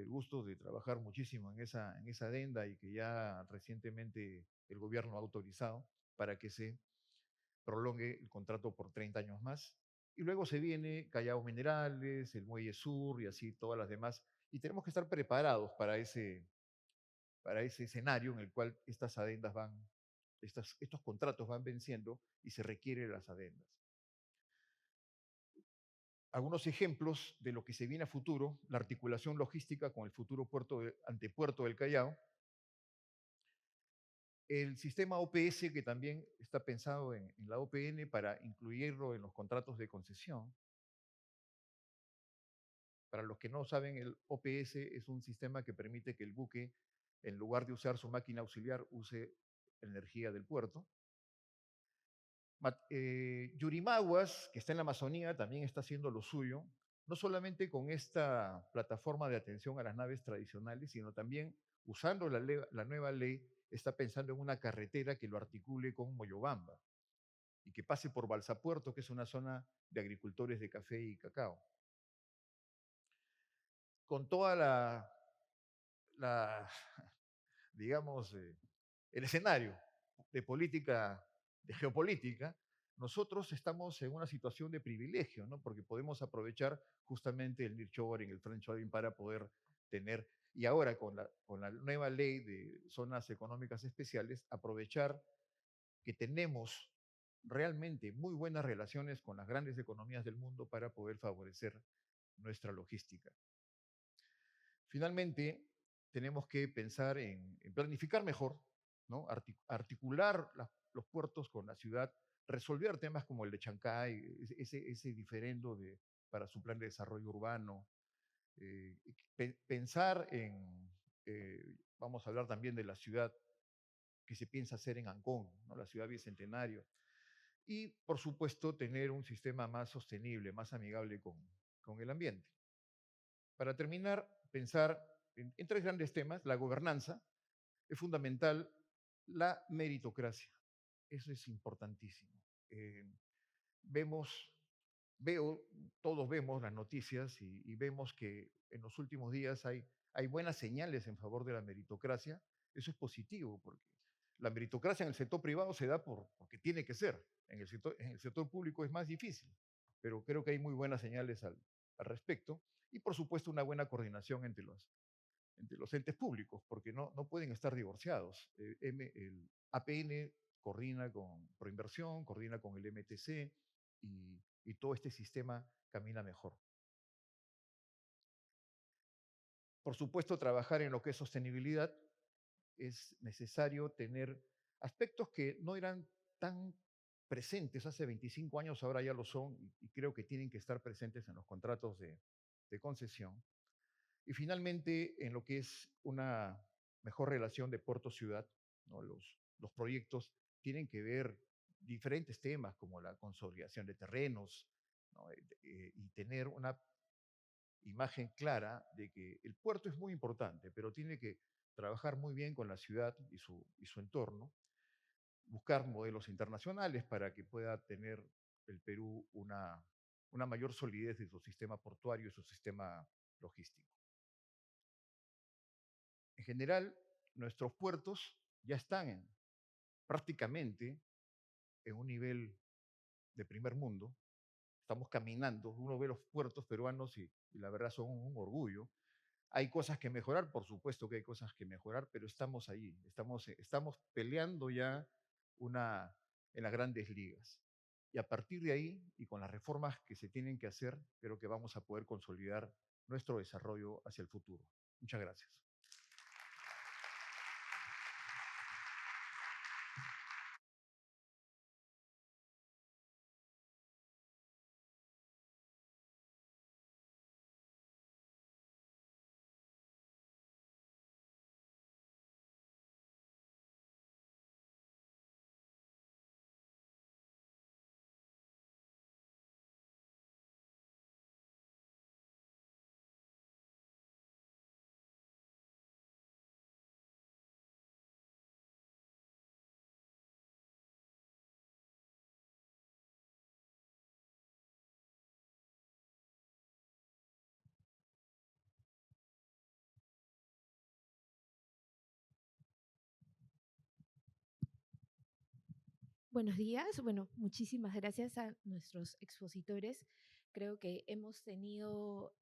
gusto de trabajar muchísimo en esa adenda y que ya recientemente el gobierno ha autorizado para que se prolongue el contrato por 30 años más. Y luego se viene Callao Minerales, el Muelle Sur y así todas las demás. Y tenemos que estar preparados para ese escenario en el cual estas adendas estos contratos van venciendo y se requieren las adendas. Algunos ejemplos de lo que se viene a futuro: la articulación logística con el futuro antepuerto del Callao, el sistema OPS, que también está pensado en la OPN para incluirlo en los contratos de concesión. Para los que no saben, el OPS es un sistema que permite que el buque, en lugar de usar su máquina auxiliar, use energía del puerto. Yurimaguas, que está en la Amazonía, también está haciendo lo suyo, no solamente con esta plataforma de atención a las naves tradicionales, sino también usando la nueva ley, está pensando en una carretera que lo articule con Moyobamba y que pase por Balsapuerto, que es una zona de agricultores de café y cacao. Con toda digamos, el escenario de geopolítica, nosotros estamos en una situación de privilegio, ¿no? Porque podemos aprovechar justamente el nearshoring, el friendshoring para poder tener, y ahora con la nueva ley de zonas económicas especiales, aprovechar que tenemos realmente muy buenas relaciones con las grandes economías del mundo para poder favorecer nuestra logística. Finalmente, tenemos que pensar en planificar mejor, ¿no? Articular los puertos con la ciudad, resolver temas como el de Chancay, ese diferendo para su plan de desarrollo urbano, pensar vamos a hablar también de la ciudad que se piensa hacer en Ancón, ¿no? La ciudad bicentenario, y por supuesto tener un sistema más sostenible, más amigable con el ambiente. Para terminar, pensar en tres grandes temas: la gobernanza, es fundamental la meritocracia. Eso es importantísimo. Eh, vemos, veo, todos vemos las noticias y vemos que en los últimos días hay buenas señales en favor de la meritocracia. Eso es positivo, porque la meritocracia en el sector privado se da porque tiene que ser. En el sector público es más difícil, pero creo que hay muy buenas señales al respecto. Y por supuesto una buena coordinación entre los entes públicos, porque no pueden estar divorciados. El APN coordina con Proinversión, coordina con el MTC y todo este sistema camina mejor. Por supuesto, trabajar en lo que es sostenibilidad es necesario tener aspectos que no eran tan presentes hace 25 años, ahora ya lo son, y creo que tienen que estar presentes en los contratos de concesión. Y finalmente, en lo que es una mejor relación de puerto-ciudad, ¿no? Los proyectos tienen que ver diferentes temas como la consolidación de terrenos, ¿no? Y tener una imagen clara de que el puerto es muy importante, pero tiene que trabajar muy bien con la ciudad y su entorno, buscar modelos internacionales para que pueda tener el Perú una mayor solidez de su sistema portuario y su sistema logístico. En general, nuestros puertos ya están prácticamente en un nivel de primer mundo. Estamos caminando, uno ve los puertos peruanos y la verdad son un orgullo. Hay cosas que mejorar, por supuesto que hay cosas que mejorar, pero estamos ahí, estamos peleando ya en las grandes ligas. Y a partir de ahí, y con las reformas que se tienen que hacer, creo que vamos a poder consolidar nuestro desarrollo hacia el futuro. Muchas gracias. Buenos días. Bueno, muchísimas gracias a nuestros expositores. Creo que hemos tenido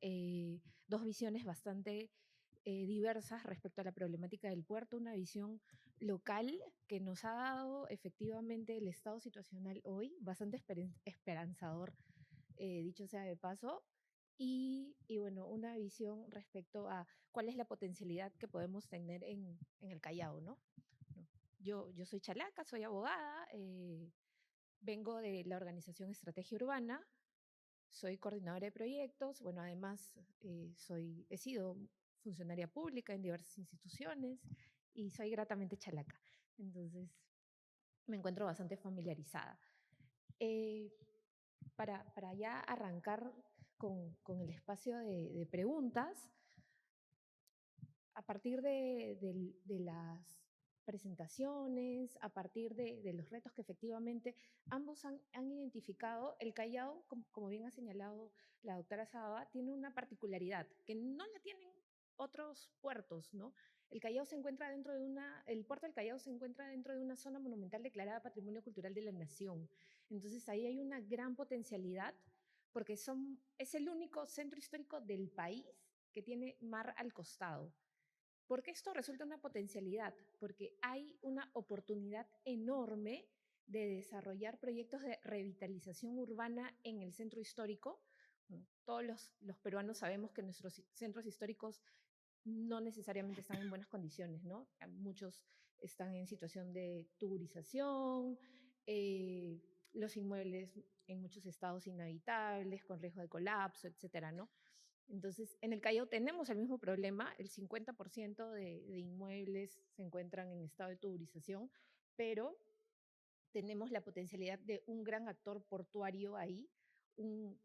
dos visiones bastante diversas respecto a la problemática del puerto, una visión local que nos ha dado efectivamente el estado situacional hoy, bastante esperanzador, dicho sea de paso, y bueno, una visión respecto a cuál es la potencialidad que podemos tener en el Callao, ¿no? Yo soy chalaca, soy abogada, vengo de la organización Estrategia Urbana, soy coordinadora de proyectos, bueno, además he sido funcionaria pública en diversas instituciones y soy gratamente chalaca. Entonces, me encuentro bastante familiarizada. Eh, para ya arrancar con el espacio de preguntas, a partir de las presentaciones, a partir de los retos que efectivamente ambos han identificado, el Callao, como bien ha señalado la doctora Saba, tiene una particularidad que no la tienen otros puertos, ¿no? El Callao se encuentra el puerto del Callao se encuentra dentro de una zona monumental declarada Patrimonio Cultural de la Nación. Entonces ahí hay una gran potencialidad porque es el único centro histórico del país que tiene mar al costado. ¿Por qué esto resulta una potencialidad? Porque hay una oportunidad enorme de desarrollar proyectos de revitalización urbana en el centro histórico. Todos los peruanos sabemos que nuestros centros históricos no necesariamente están en buenas condiciones, ¿no? Muchos están en situación de turización, los inmuebles en muchos estados inhabitables, con riesgo de colapso, etcétera, ¿no? Entonces, en el Callao tenemos el mismo problema, el 50% de inmuebles se encuentran en estado de turización, pero tenemos la potencialidad de un gran actor portuario ahí, un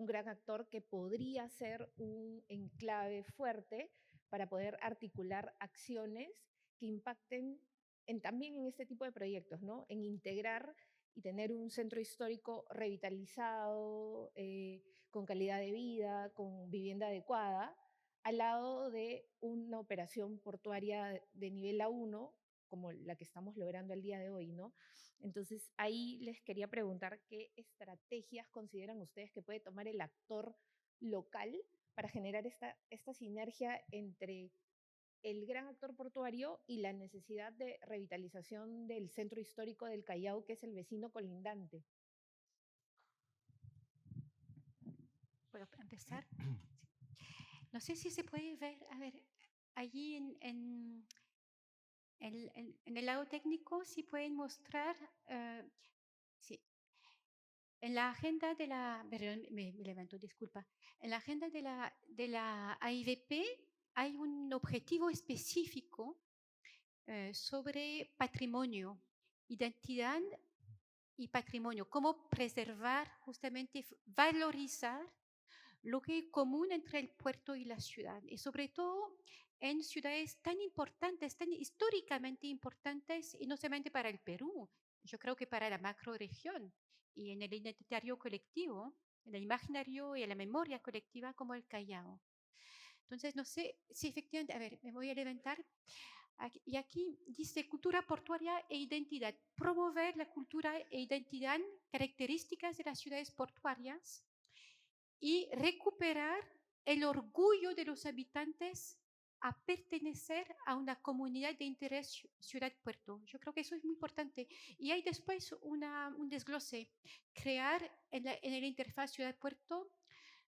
gran actor que podría ser un enclave fuerte para poder articular acciones que impacten también en este tipo de proyectos, ¿no? En integrar y tener un centro histórico revitalizado, con calidad de vida, con vivienda adecuada, al lado de una operación portuaria de nivel A1, como la que estamos logrando el día de hoy, ¿no? Entonces, ahí les quería preguntar qué estrategias consideran ustedes que puede tomar el actor local para generar esta sinergia entre el gran actor portuario y la necesidad de revitalización del centro histórico del Callao, que es el vecino colindante. ¿Puedo empezar? Sí. No sé si se puede ver, a ver, allí en el lado técnico, si pueden mostrar, sí, en la agenda de la, perdón, me levanto, disculpa, en la agenda de la AIVP hay un objetivo específico sobre patrimonio, identidad y patrimonio, cómo preservar, justamente valorizar lo que es común entre el puerto y la ciudad, y sobre todo en ciudades tan importantes, tan históricamente importantes, y no solamente para el Perú, yo creo que para la macroregión y en el identitario colectivo, en el imaginario y en la memoria colectiva como el Callao. Entonces, no sé si efectivamente, a ver, me voy a levantar. Y aquí dice cultura portuaria e identidad. Promover la cultura e identidad, características de las ciudades portuarias y recuperar el orgullo de los habitantes a pertenecer a una comunidad de interés ciudad-puerto. Yo creo que eso es muy importante. Y hay después un desglose. Crear en la interfaz ciudad-puerto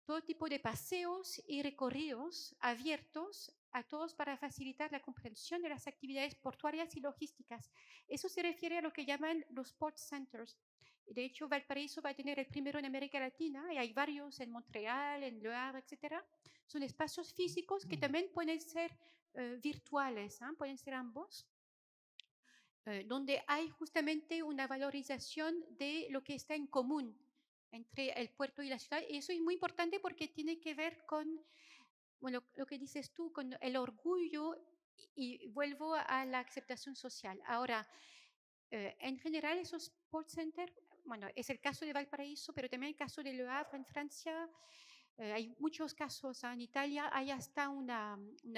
todo tipo de paseos y recorridos abiertos a todos para facilitar la comprensión de las actividades portuarias y logísticas. Eso se refiere a lo que llaman los port centers. De hecho, Valparaíso va a tener el primero en América Latina y hay varios en Montreal, en Le Havre, etc. Son espacios físicos que también pueden ser virtuales, pueden ser ambos, donde hay justamente una valorización de lo que está en común entre el puerto y la ciudad. Y eso es muy importante porque tiene que ver con, bueno, lo que dices tú, con el orgullo y vuelvo a la aceptación social. Ahora, en general, esos port centers, bueno, es el caso de Valparaíso, pero también el caso de Le Havre en Francia. Hay muchos casos. En Italia hay hasta una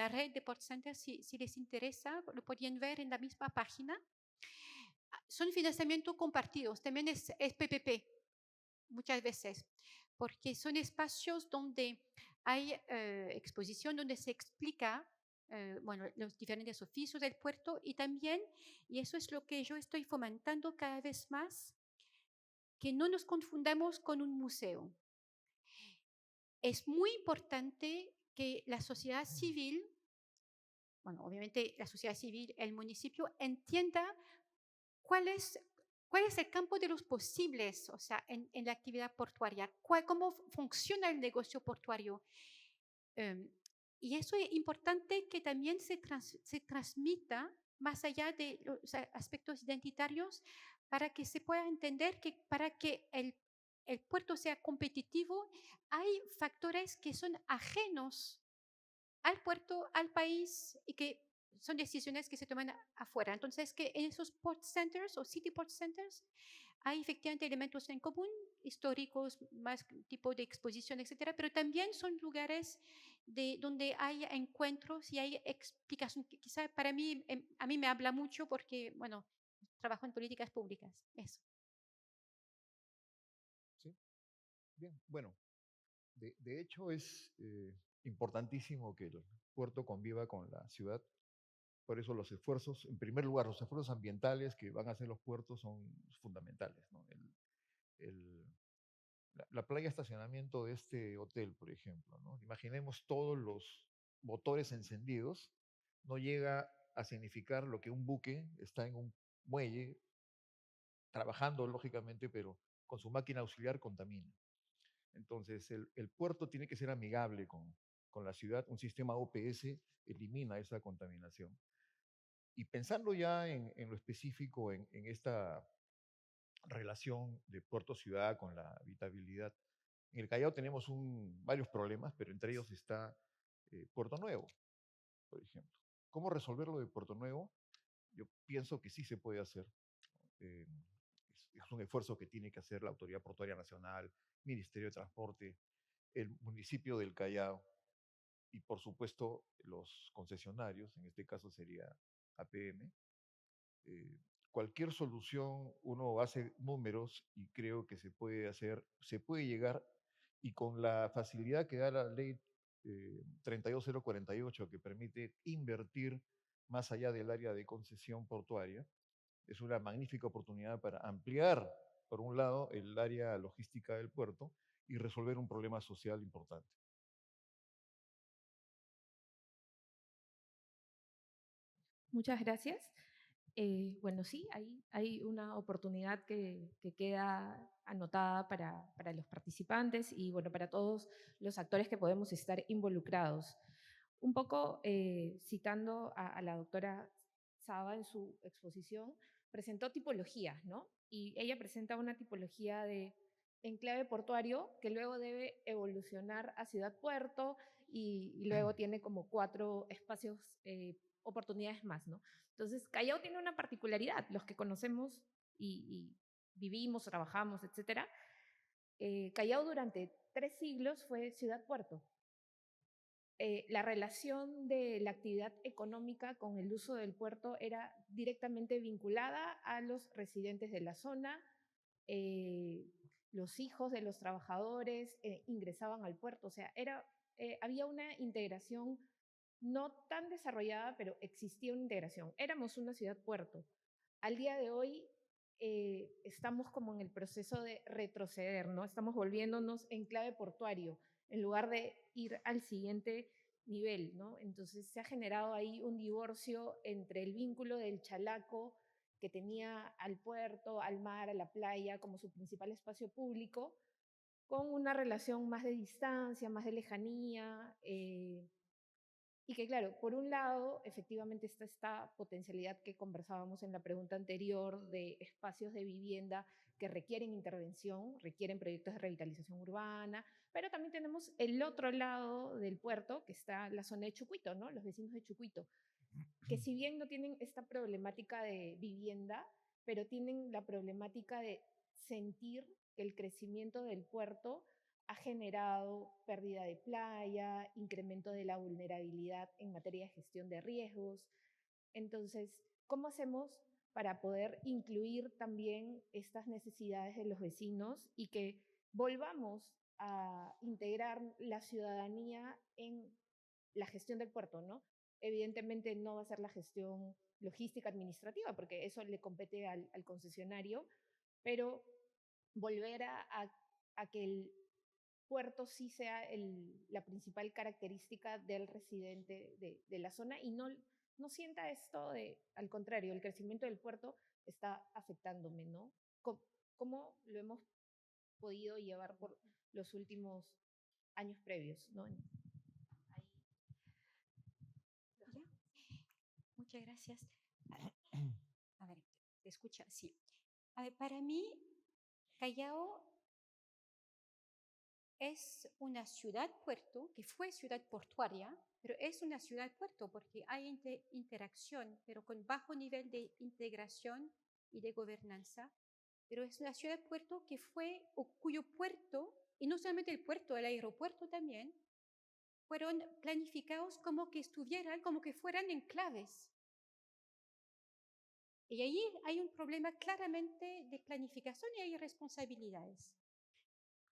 red de port centers, si les interesa, lo podrían ver en la misma página. Son financiamientos compartidos, también es PPP muchas veces, porque son espacios donde hay exposición, donde se explica bueno, los diferentes oficios del puerto y también, y eso es lo que yo estoy fomentando cada vez más, que no nos confundamos con un museo. Es muy importante que la sociedad civil, bueno, obviamente la sociedad civil, el municipio, entienda cuál es, cuál es el campo de los posibles, o sea, en la actividad portuaria, cómo funciona el negocio portuario. Y eso es importante que también se transmita más allá de los aspectos identitarios para que se pueda entender que para que el puerto sea competitivo hay factores que son ajenos al puerto, al país y que son decisiones que se toman afuera. Entonces, que en esos port centers o city port centers hay efectivamente elementos en común, históricos, más tipo de exposición, etcétera, pero también son lugares donde hay encuentros y hay explicación que quizá para mí, a mí me habla mucho porque, bueno, trabajo en políticas públicas. Eso. ¿Sí? Bien, bueno, de hecho es importantísimo que el puerto conviva con la ciudad. Por eso los esfuerzos, en primer lugar, los esfuerzos ambientales que van a hacer los puertos son fundamentales, ¿no? El- la playa de estacionamiento de este hotel, por ejemplo, ¿no? Imaginemos todos los motores encendidos, no llega a significar lo que un buque está en un muelle trabajando, lógicamente, pero con su máquina auxiliar contamina. Entonces, el puerto tiene que ser amigable con la ciudad. Un sistema OPS elimina esa contaminación. Y pensando ya en lo específico, en esta relación de puerto-ciudad con la habitabilidad, en el Callao tenemos varios problemas, pero entre ellos está Puerto Nuevo. por ejemplo. ¿Cómo resolverlo de Puerto Nuevo? Yo pienso que sí se puede hacer. Eh, es un esfuerzo que tiene que hacer la Autoridad Portuaria Nacional, Ministerio de Transporte, el municipio del Callao y, por supuesto, los concesionarios, en este caso sería APM. Eh, Cualquier solución, uno hace números y creo que se puede hacer, se puede llegar, y con la facilidad que da la ley 32048, que permite invertir más allá del área de concesión portuaria, es una magnífica oportunidad para ampliar, por un lado, el área logística del puerto y resolver un problema social importante. Muchas gracias. Bueno, sí, hay una oportunidad que queda anotada para los participantes y bueno, para todos los actores que podemos estar involucrados. Un poco citando a la doctora Saba en su exposición, presentó tipologías, ¿no? Y ella presenta una tipología de enclave portuario que luego debe evolucionar a ciudad-puerto y luego tiene como 4 espacios, oportunidades más, ¿no? Entonces, Callao tiene una particularidad, los que conocemos y vivimos, trabajamos, etcétera. Callao durante 3 siglos fue ciudad-puerto. La relación de la actividad económica con el uso del puerto era directamente vinculada a los residentes de la zona. Los hijos de los trabajadores ingresaban al puerto, o sea, había una integración no tan desarrollada, pero existía una integración. Éramos una ciudad-puerto. Al día de hoy estamos como en el proceso de retroceder, ¿no? Estamos volviéndonos enclave portuario en lugar de ir al siguiente nivel, ¿no? Entonces se ha generado ahí un divorcio entre el vínculo del chalaco que tenía al puerto, al mar, a la playa como su principal espacio público, con una relación más de distancia, más de lejanía, y que claro, por un lado, efectivamente está esta potencialidad que conversábamos en la pregunta anterior de espacios de vivienda que requieren intervención, requieren proyectos de revitalización urbana, pero también tenemos el otro lado del puerto, que está la zona de Chucuito, ¿no? Los vecinos de Chucuito, que si bien no tienen esta problemática de vivienda, pero tienen la problemática de sentir que el crecimiento del puerto ha generado pérdida de playa, incremento de la vulnerabilidad en materia de gestión de riesgos. Entonces, ¿cómo hacemos para poder incluir también estas necesidades de los vecinos y que volvamos a integrar la ciudadanía en la gestión del puerto, ¿no? Evidentemente no va a ser la gestión logística administrativa, porque eso le compete al concesionario, pero volver a que el puerto sí sea la principal característica del residente de la zona y no sienta esto de, al contrario, el crecimiento del puerto está afectándome, ¿no? ¿Cómo lo hemos podido llevar por los últimos años previos, ¿no? ¿Ya? Muchas gracias. A ver, ¿te escucha? Sí. A ver, para mí, Callao es una ciudad-puerto, que fue ciudad portuaria, pero es una ciudad-puerto porque hay interacción, pero con bajo nivel de integración y de gobernanza. Pero es una ciudad-puerto que fue, o cuyo puerto, y no solamente el puerto, el aeropuerto también, fueron planificados como que estuvieran, como que fueran enclaves. Y ahí hay un problema claramente de planificación y hay responsabilidades.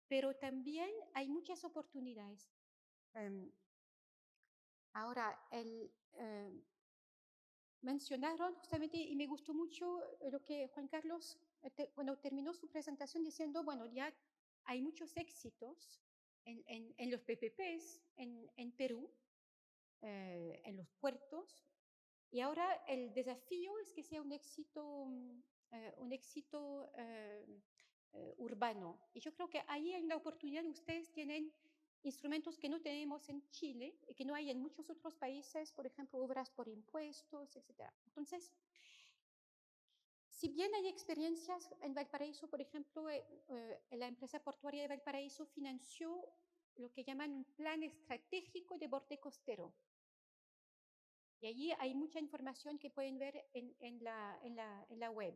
Pero también hay muchas oportunidades. Ahora, mencionaron justamente, y me gustó mucho lo que Juan Carlos, bueno, terminó su presentación diciendo, bueno, ya hay muchos éxitos en los PPPs en Perú, en los puertos, y ahora el desafío es que sea un éxito urbano. Y yo creo que ahí en la oportunidad ustedes tienen instrumentos que no tenemos en Chile y que no hay en muchos otros países, por ejemplo, obras por impuestos, etc. Entonces, si bien hay experiencias en Valparaíso, por ejemplo, la empresa portuaria de Valparaíso financió lo que llaman un plan estratégico de borde costero. Y allí hay mucha información que pueden ver en la web,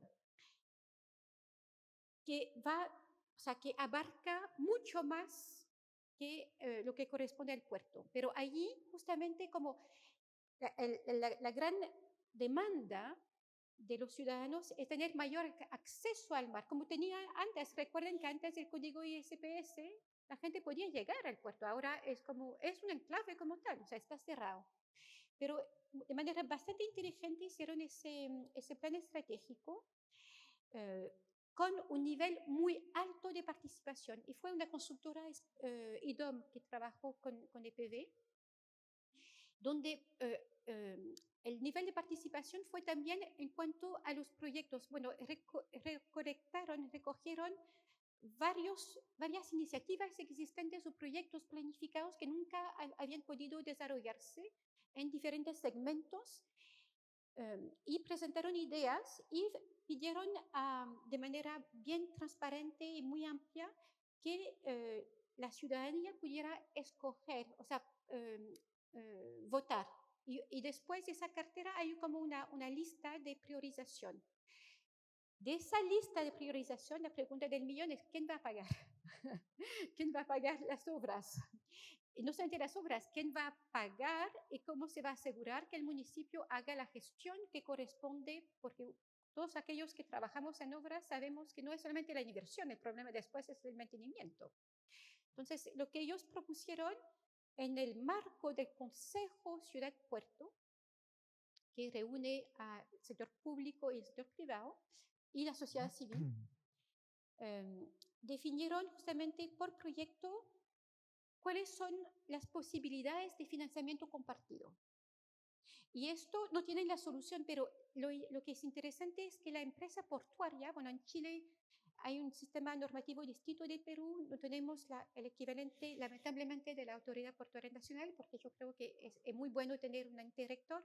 que va, o sea, que abarca mucho más que lo que corresponde al puerto. Pero allí, justamente, como la gran demanda de los ciudadanos es tener mayor acceso al mar, como tenía antes. Recuerden que antes del código ISPS la gente podía llegar al puerto, ahora es un enclave como tal, o sea, está cerrado. Pero de manera bastante inteligente hicieron ese plan estratégico eh, con un nivel muy alto de participación, y fue una consultora IDOM que trabajó con EPV, donde el nivel de participación fue también en cuanto a los proyectos. Bueno, recogieron varias iniciativas existentes o proyectos planificados que nunca habían podido desarrollarse en diferentes segmentos, y presentaron ideas y pidieron de manera bien transparente y muy amplia que la ciudadanía pudiera escoger, o sea, votar. Y después de esa cartera hay como una lista de priorización. De esa lista de priorización, la pregunta del millón es: ¿quién va a pagar? ¿Quién va a pagar las obras? Y no solamente las obras, ¿quién va a pagar y cómo se va a asegurar que el municipio haga la gestión que corresponde? Porque todos aquellos que trabajamos en obras sabemos que no es solamente la inversión, el problema después es el mantenimiento. Entonces, lo que ellos propusieron en el marco del Consejo Ciudad Puerto, que reúne al sector público y el sector privado y la sociedad civil, definieron justamente por proyecto cuáles son las posibilidades de financiamiento compartido. Y esto no tiene la solución, pero lo que es interesante es que la empresa portuaria, bueno, en Chile hay un sistema normativo distinto de Perú, no tenemos el equivalente, lamentablemente, de la Autoridad Portuaria Nacional, porque yo creo que es muy bueno tener un ente rector.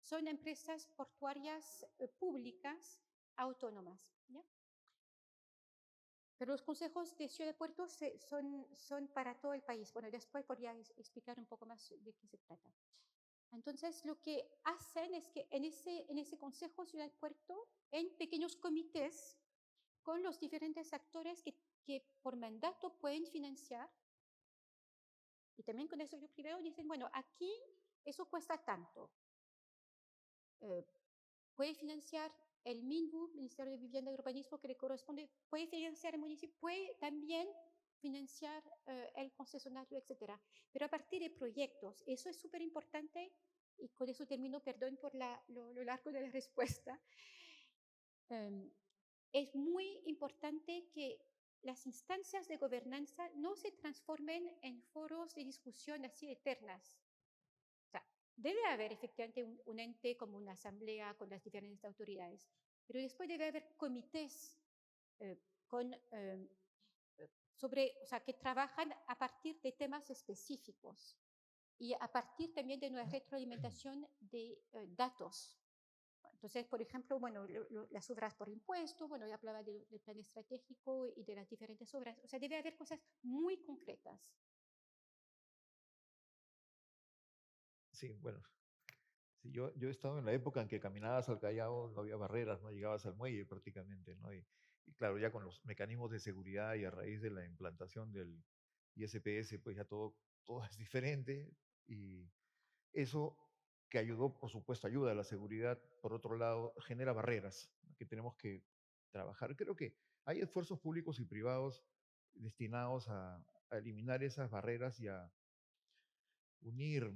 Son empresas portuarias públicas autónomas, ¿ya? Pero los consejos de Ciudad de Puerto son para todo el país. Bueno, después podría explicar un poco más de qué se trata. Entonces, lo que hacen es que en ese Consejo Ciudad de Puerto, en pequeños comités, con los diferentes actores que por mandato pueden financiar, y también con el sector privado, dicen: bueno, aquí eso cuesta tanto. Puede financiar el MINBU, Ministerio de Vivienda y Urbanismo, que le corresponde, puede financiar el municipio, puede también financiar el concesionario, etcétera. Pero a partir de proyectos, eso es súper importante, y con eso termino, perdón por lo largo de la respuesta. Es muy importante que las instancias de gobernanza no se transformen en foros de discusión así eternas. O sea, debe haber efectivamente un ente como una asamblea con las diferentes autoridades, pero después debe haber comités eh, con, o sea, que trabajan a partir de temas específicos y a partir también de una retroalimentación de datos. Entonces, por ejemplo, bueno, las obras por impuesto, bueno, ya hablaba del plan estratégico y de las diferentes obras. O sea, debe haber cosas muy concretas. Sí, bueno, sí, yo he estado en la época en que caminabas al Callao, no había barreras, no llegabas al muelle prácticamente, ¿no? Y claro, ya con los mecanismos de seguridad y a raíz de la implantación del ISPS, pues ya todo es diferente, y eso que ayudó, por supuesto, ayuda a la seguridad, por otro lado, genera barreras, ¿no?, que tenemos que trabajar. Creo que hay esfuerzos públicos y privados destinados a eliminar esas barreras y a unir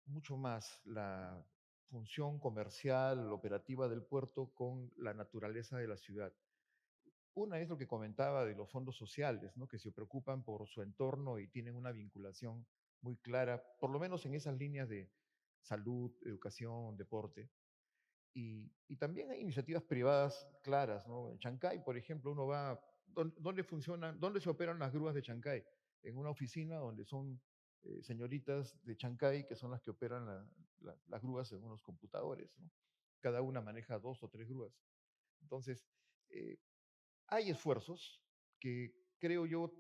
mucho más la función comercial, operativa del puerto con la naturaleza de la ciudad. Una es lo que comentaba de los fondos sociales, ¿no?, que se preocupan por su entorno y tienen una vinculación muy clara, por lo menos en esas líneas de salud, educación, deporte. Y también hay iniciativas privadas claras, ¿no? En Chancay, por ejemplo, uno va, ¿dónde funcionan, dónde se operan las grúas de Chancay? En una oficina donde son señoritas de Chancay que son las que operan las grúas en unos computadores, ¿no? Cada una maneja 2 o 3 grúas. Entonces, eh, hay esfuerzos que creo yo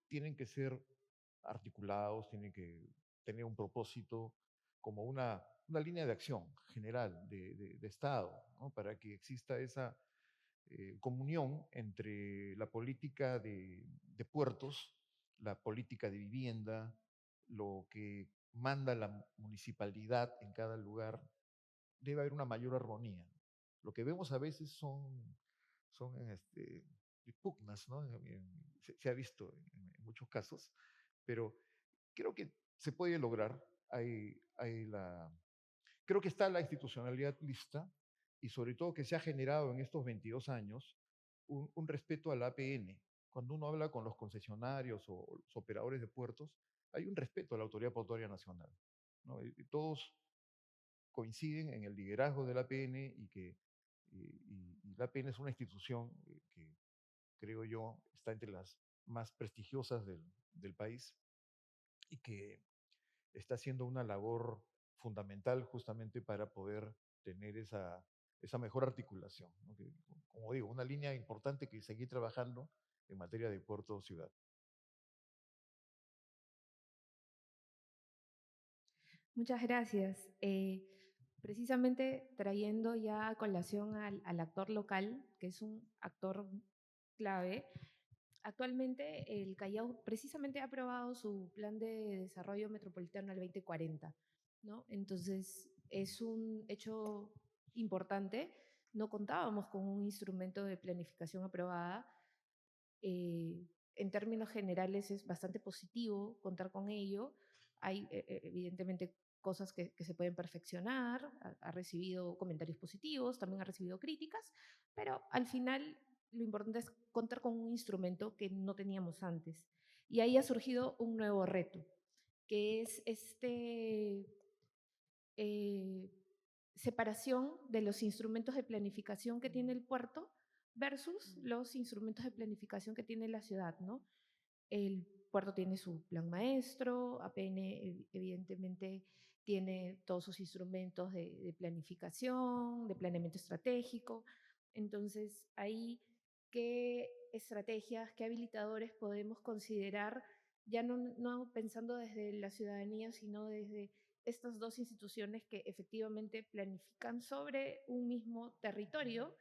tienen que ser articulados, tienen que tener un propósito como una una línea de acción general de Estado, ¿no? Para que exista esa comunión entre la política de puertos, la política de vivienda, lo que manda la municipalidad en cada lugar. Debe haber una mayor armonía. Lo que vemos a veces son pugnas, ¿no? Se ha visto en muchos casos, pero creo que se puede lograr. Hay creo que está la institucionalidad lista y sobre todo que se ha generado en estos 22 años un respeto al APN. Cuando uno habla con los concesionarios o los operadores de puertos, hay un respeto a la Autoridad Portuaria Nacional, ¿no? Y todos coinciden en el liderazgo del APN y la APN es una institución que creo yo está entre las más prestigiosas del país y que está haciendo una labor fundamental justamente para poder tener esa mejor articulación, ¿no? Que, como digo, una línea importante que seguir trabajando en materia de puerto ciudad. Muchas gracias. Precisamente trayendo ya a colación al actor local, que es un actor clave, actualmente el Callao precisamente ha aprobado su plan de desarrollo metropolitano al 2040, ¿no? Entonces es un hecho importante. No contábamos con un instrumento de planificación aprobada. En términos generales es bastante positivo contar con ello. Hay evidentemente cosas que se pueden perfeccionar, ha recibido comentarios positivos, también ha recibido críticas, pero al final lo importante es contar con un instrumento que no teníamos antes. Y ahí ha surgido un nuevo reto, que es eh, separación de los instrumentos de planificación que tiene el puerto versus los instrumentos de planificación que tiene la ciudad, ¿no? El puerto tiene su plan maestro, APN evidentemente tiene todos sus instrumentos de planificación, de planeamiento estratégico. Entonces, ahí, ¿qué estrategias, qué habilitadores podemos considerar, ya no pensando desde la ciudadanía, sino desde estas dos instituciones que efectivamente planifican sobre un mismo territorio?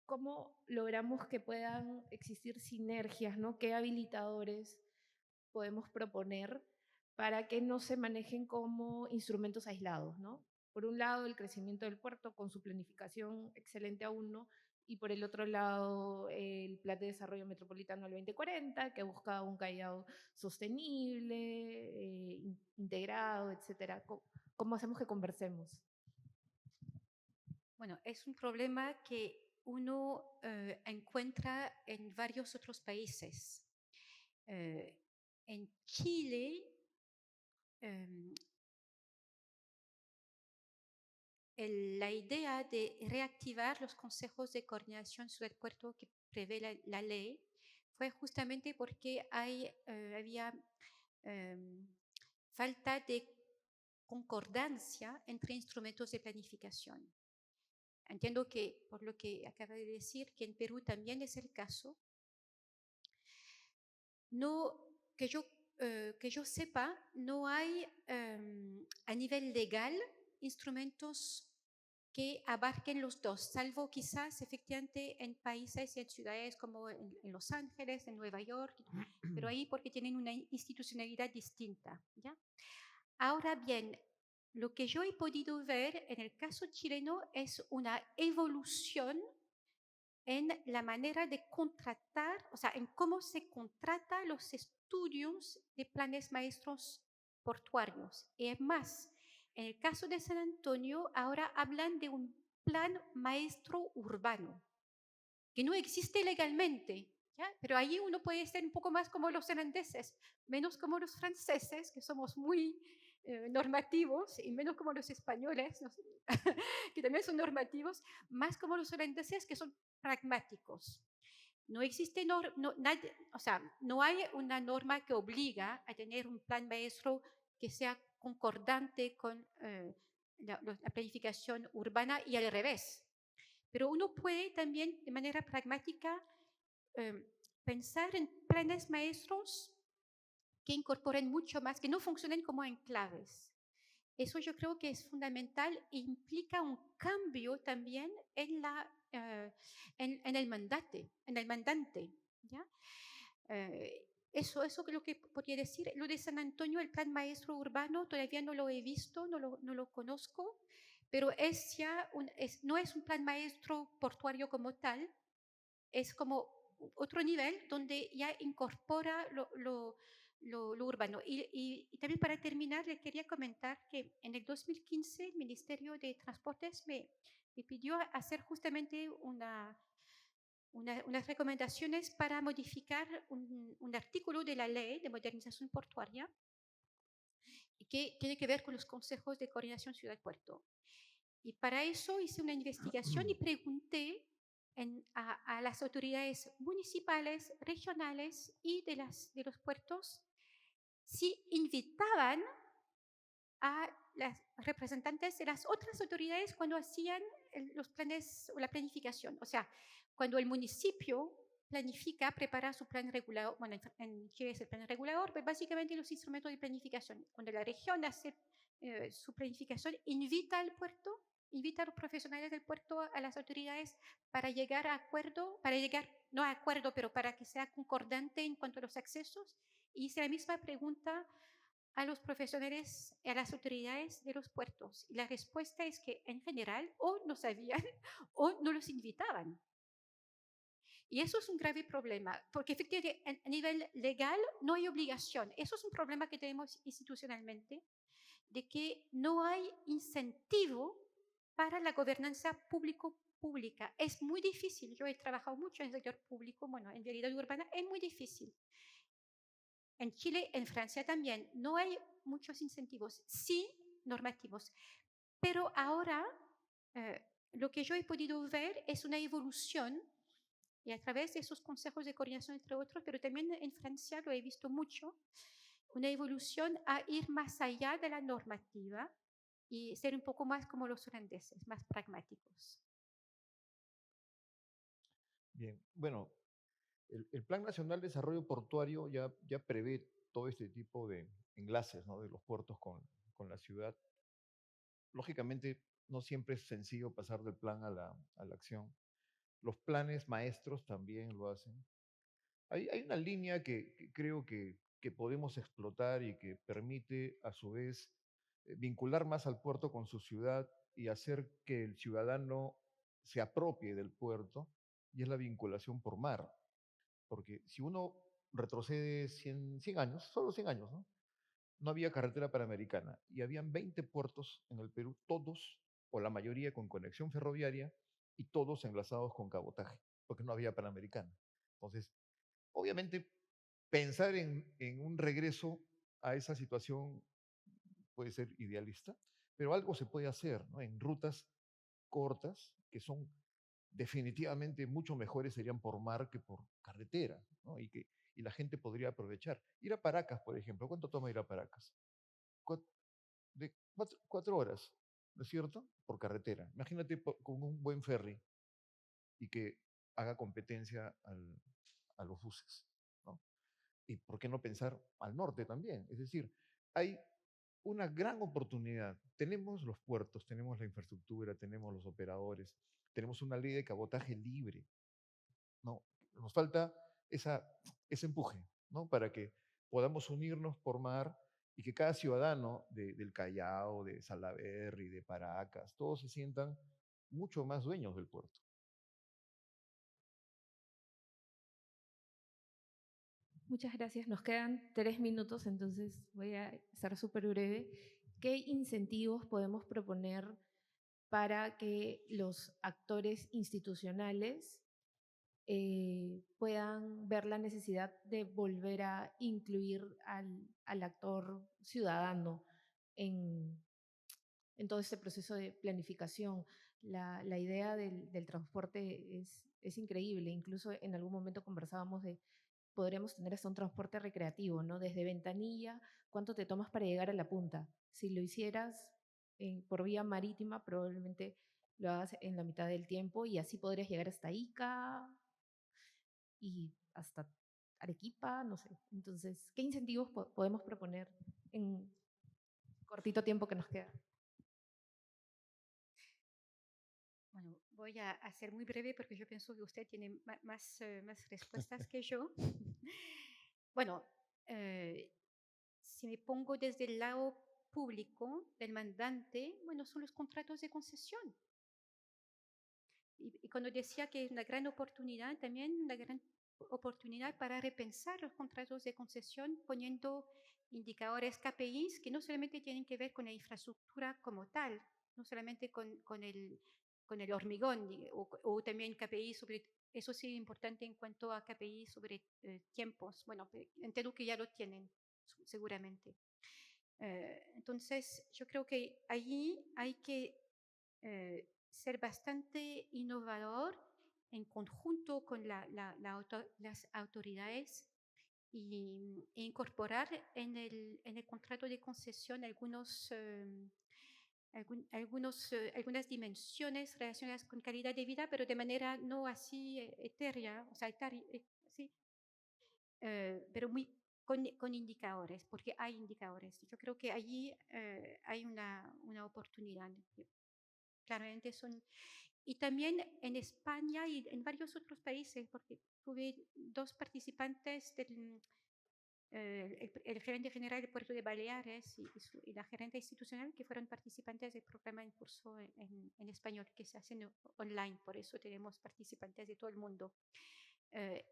¿Cómo logramos que puedan existir sinergias, ¿no? ¿Qué habilitadores podemos proponer para que no se manejen como instrumentos aislados, ¿no? Por un lado, el crecimiento del puerto con su planificación excelente aún, ¿no? Y por el otro lado, el Plan de Desarrollo Metropolitano al 2040, que busca un Callao sostenible, integrado, etcétera. ¿Cómo hacemos que conversemos? Bueno, es un problema que uno encuentra en varios otros países. En Chile, em, la idea de reactivar los consejos de coordinación ciudad-puerto que prevé la ley fue justamente porque había falta de concordancia entre instrumentos de planificación. Entiendo que, por lo que acaba de decir, que en Perú también es el caso. No, que yo sepa, no hay a nivel legal instrumentos que abarquen los dos, salvo quizás efectivamente en países y en ciudades como en Los Ángeles, en Nueva York, pero ahí porque tienen una institucionalidad distinta, ¿ya? Ahora bien, lo que yo he podido ver en el caso chileno es una evolución en la manera de contratar, o sea, en cómo se contrata los estudios de planes maestros portuarios. Y es más, en el caso de San Antonio, ahora hablan de un plan maestro urbano, que no existe legalmente, ¿ya? Pero ahí uno puede ser un poco más como los holandeses, menos como los franceses, que somos muy normativos, y menos como los españoles, ¿no? que también son normativos, más como los holandeses, que son pragmáticos. No existe, o sea, no hay una norma que obliga a tener un plan maestro que sea concordante con la planificación urbana y al revés. Pero uno puede también de manera pragmática pensar en planes maestros que incorporen mucho más, que no funcionen como enclaves. Eso yo creo que es fundamental e implica un cambio también en el mandante, ¿ya? Eso es lo que podría decir. Lo de San Antonio, el plan maestro urbano, todavía no lo he visto, no lo conozco, pero es ya no es un plan maestro portuario como tal, es como otro nivel donde ya incorpora lo urbano. Y también para terminar, le quería comentar que en el 2015 el Ministerio de Transportes me pidió hacer justamente unas recomendaciones para modificar un artículo de la ley de modernización portuaria y que tiene que ver con los consejos de coordinación ciudad-puerto. Y para eso hice una investigación y pregunté a las autoridades municipales, regionales y de los puertos si invitaban a las representantes de las otras autoridades cuando hacían los planes o la planificación. O sea, cuando el municipio planifica, prepara su plan regulador, bueno, en Chile es el plan regulador, pero básicamente los instrumentos de planificación. Cuando la región hace su planificación, invita al puerto, invita a los profesionales del puerto a las autoridades para llegar a acuerdo, para llegar, no a acuerdo, pero para que sea concordante en cuanto a los accesos. Y hice la misma pregunta a los profesionales, a las autoridades de los puertos. Y la respuesta es que en general o no sabían o no los invitaban. Y eso es un grave problema, porque efectivamente a nivel legal no hay obligación. Eso es un problema que tenemos institucionalmente, de que no hay incentivo para la gobernanza público-pública. Es muy difícil. Yo he trabajado mucho en el sector público, bueno, en vialidad urbana, es muy difícil. En Chile, en Francia también, no hay muchos incentivos, sí normativos. Pero ahora lo que yo he podido ver es una evolución y a través de esos consejos de coordinación, entre otros, pero también en Francia lo he visto mucho, una evolución a ir más allá de la normativa y ser un poco más como los holandeses, más pragmáticos. Bien, bueno, el Plan Nacional de Desarrollo Portuario ya prevé todo este tipo de enlaces, ¿no?, de los puertos con la ciudad. Lógicamente, no siempre es sencillo pasar del plan a la acción. Los planes maestros también lo hacen. Hay una línea que creo que podemos explotar y que permite, a su vez, vincular más al puerto con su ciudad y hacer que el ciudadano se apropie del puerto, y es la vinculación por mar. Porque si uno retrocede 100 años, solo 100 años, ¿no? No había carretera panamericana y habían 20 puertos en el Perú, todos o la mayoría con conexión ferroviaria y todos enlazados con cabotaje, porque no había panamericana. Entonces, obviamente, pensar en un regreso a esa situación puede ser idealista, pero algo se puede hacer, ¿no? En rutas cortas, que son definitivamente mucho mejores serían por mar que por carretera, ¿no? Y la gente podría aprovechar. Ir a Paracas, por ejemplo. ¿Cuánto toma ir a Paracas? Cuat- De 4 horas, ¿no es cierto? Por carretera. Imagínate con un buen ferry y que haga competencia a los buses, ¿no? Y por qué no pensar al norte también. Es decir, hay una gran oportunidad. Tenemos los puertos, tenemos la infraestructura, tenemos los operadores, tenemos una ley de cabotaje libre, ¿no? Nos falta ese empuje, ¿no? Para que podamos unirnos por mar y que cada ciudadano del Callao, de Salaberry, de Paracas, todos se sientan mucho más dueños del puerto. Muchas gracias. Nos quedan 3 minutos, entonces voy a ser súper breve. ¿Qué incentivos podemos proponer para que los actores institucionales puedan ver la necesidad de volver a incluir al actor ciudadano en, en todo este proceso de planificación? La idea del transporte es increíble. Incluso en algún momento conversábamos de podremos tener hasta un transporte recreativo, ¿no? Desde Ventanilla, ¿cuánto te tomas para llegar a la punta? Si lo hicieras por vía marítima, probablemente lo hagas en la mitad del tiempo y así podrías llegar hasta Ica y hasta Arequipa, no sé. Entonces, ¿qué incentivos podemos proponer en cortito tiempo que nos queda. Bueno, voy a ser muy breve porque yo pienso que usted tiene más respuestas que yo. Bueno, eh, si me pongo desde el lado público del mandante, bueno, son los contratos de concesión. Y cuando decía que es una gran oportunidad, también una gran oportunidad para repensar los contratos de concesión poniendo indicadores KPIs que no solamente tienen que ver con la infraestructura como tal, no solamente con el hormigón, o también KPI sobre, eso sí es importante en cuanto a KPI sobre tiempos. Bueno, entiendo que ya lo tienen seguramente. Entonces, yo creo que allí hay que ser bastante innovador en conjunto con las autoridades e incorporar en el contrato de concesión algunas dimensiones relacionadas con calidad de vida, pero de manera no así etérea, o sea, sí, pero con indicadores, porque hay indicadores. Yo creo que allí hay una oportunidad. Claramente son. Y también en España y en varios otros países, porque tuve dos participantes el gerente general del puerto de Baleares y la gerente institucional que fueron participantes del programa en curso en español que se hace online, por eso tenemos participantes de todo el mundo.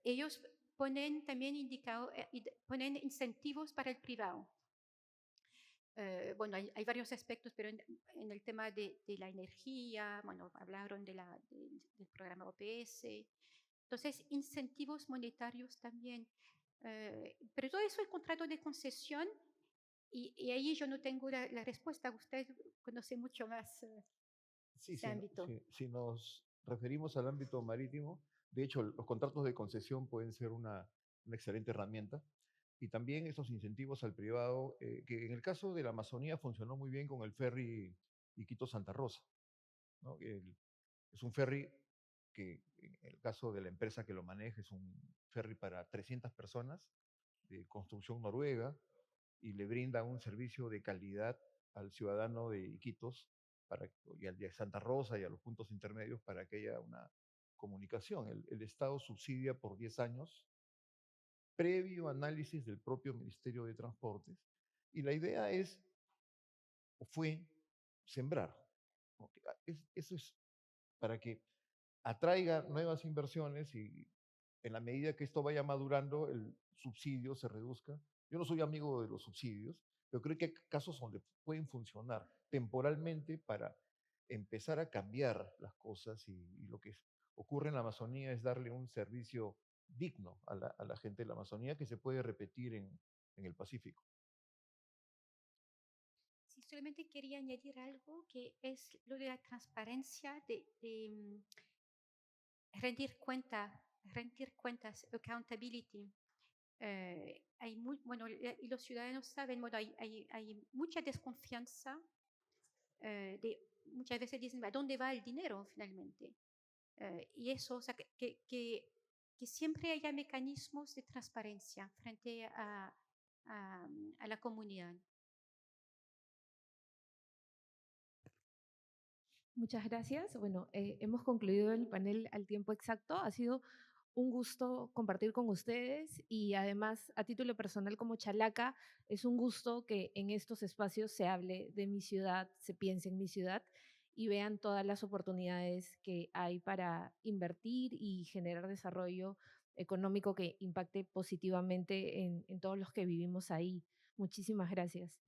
Ellos ponen también ponen incentivos para el privado. Bueno, hay varios aspectos, pero en el tema de la energía, bueno, hablaron del programa OPS. Entonces, incentivos monetarios también. Pero todo eso es contrato de concesión y ahí yo no tengo la respuesta. Usted conoce mucho más Sí, ese ámbito. si nos referimos al ámbito marítimo, de hecho, los contratos de concesión pueden ser una excelente herramienta. Y también esos incentivos al privado, que en el caso de la Amazonía funcionó muy bien con el ferry Iquitos-Santa Rosa, ¿no? Es un ferry que, en el caso de la empresa que lo maneja, es un ferry para 300 personas de construcción noruega y le brinda un servicio de calidad al ciudadano de Iquitos y al de Santa Rosa y a los puntos intermedios para que haya una comunicación. El Estado subsidia por 10 años, previo análisis del propio Ministerio de Transportes, y la idea es, o fue, sembrar. ¿No? Eso es para que atraiga nuevas inversiones y en la medida que esto vaya madurando, el subsidio se reduzca. Yo no soy amigo de los subsidios, pero creo que hay casos donde pueden funcionar temporalmente para empezar a cambiar las cosas y lo que ocurre en la Amazonía es darle un servicio digno a la gente de la Amazonía que se puede repetir en el Pacífico. Sí, solamente quería añadir algo que es lo de la transparencia de rendir cuentas, accountability. Bueno, y los ciudadanos saben, bueno, hay mucha desconfianza. Muchas veces dicen, ¿a dónde va el dinero finalmente? Y eso, o sea, que siempre haya mecanismos de transparencia frente a la comunidad. Muchas gracias. Bueno, hemos concluido el panel al tiempo exacto. Ha sido un gusto compartir con ustedes y además a título personal como chalaca es un gusto que en estos espacios se hable de mi ciudad, se piense en mi ciudad y vean todas las oportunidades que hay para invertir y generar desarrollo económico que impacte positivamente en todos los que vivimos ahí. Muchísimas gracias.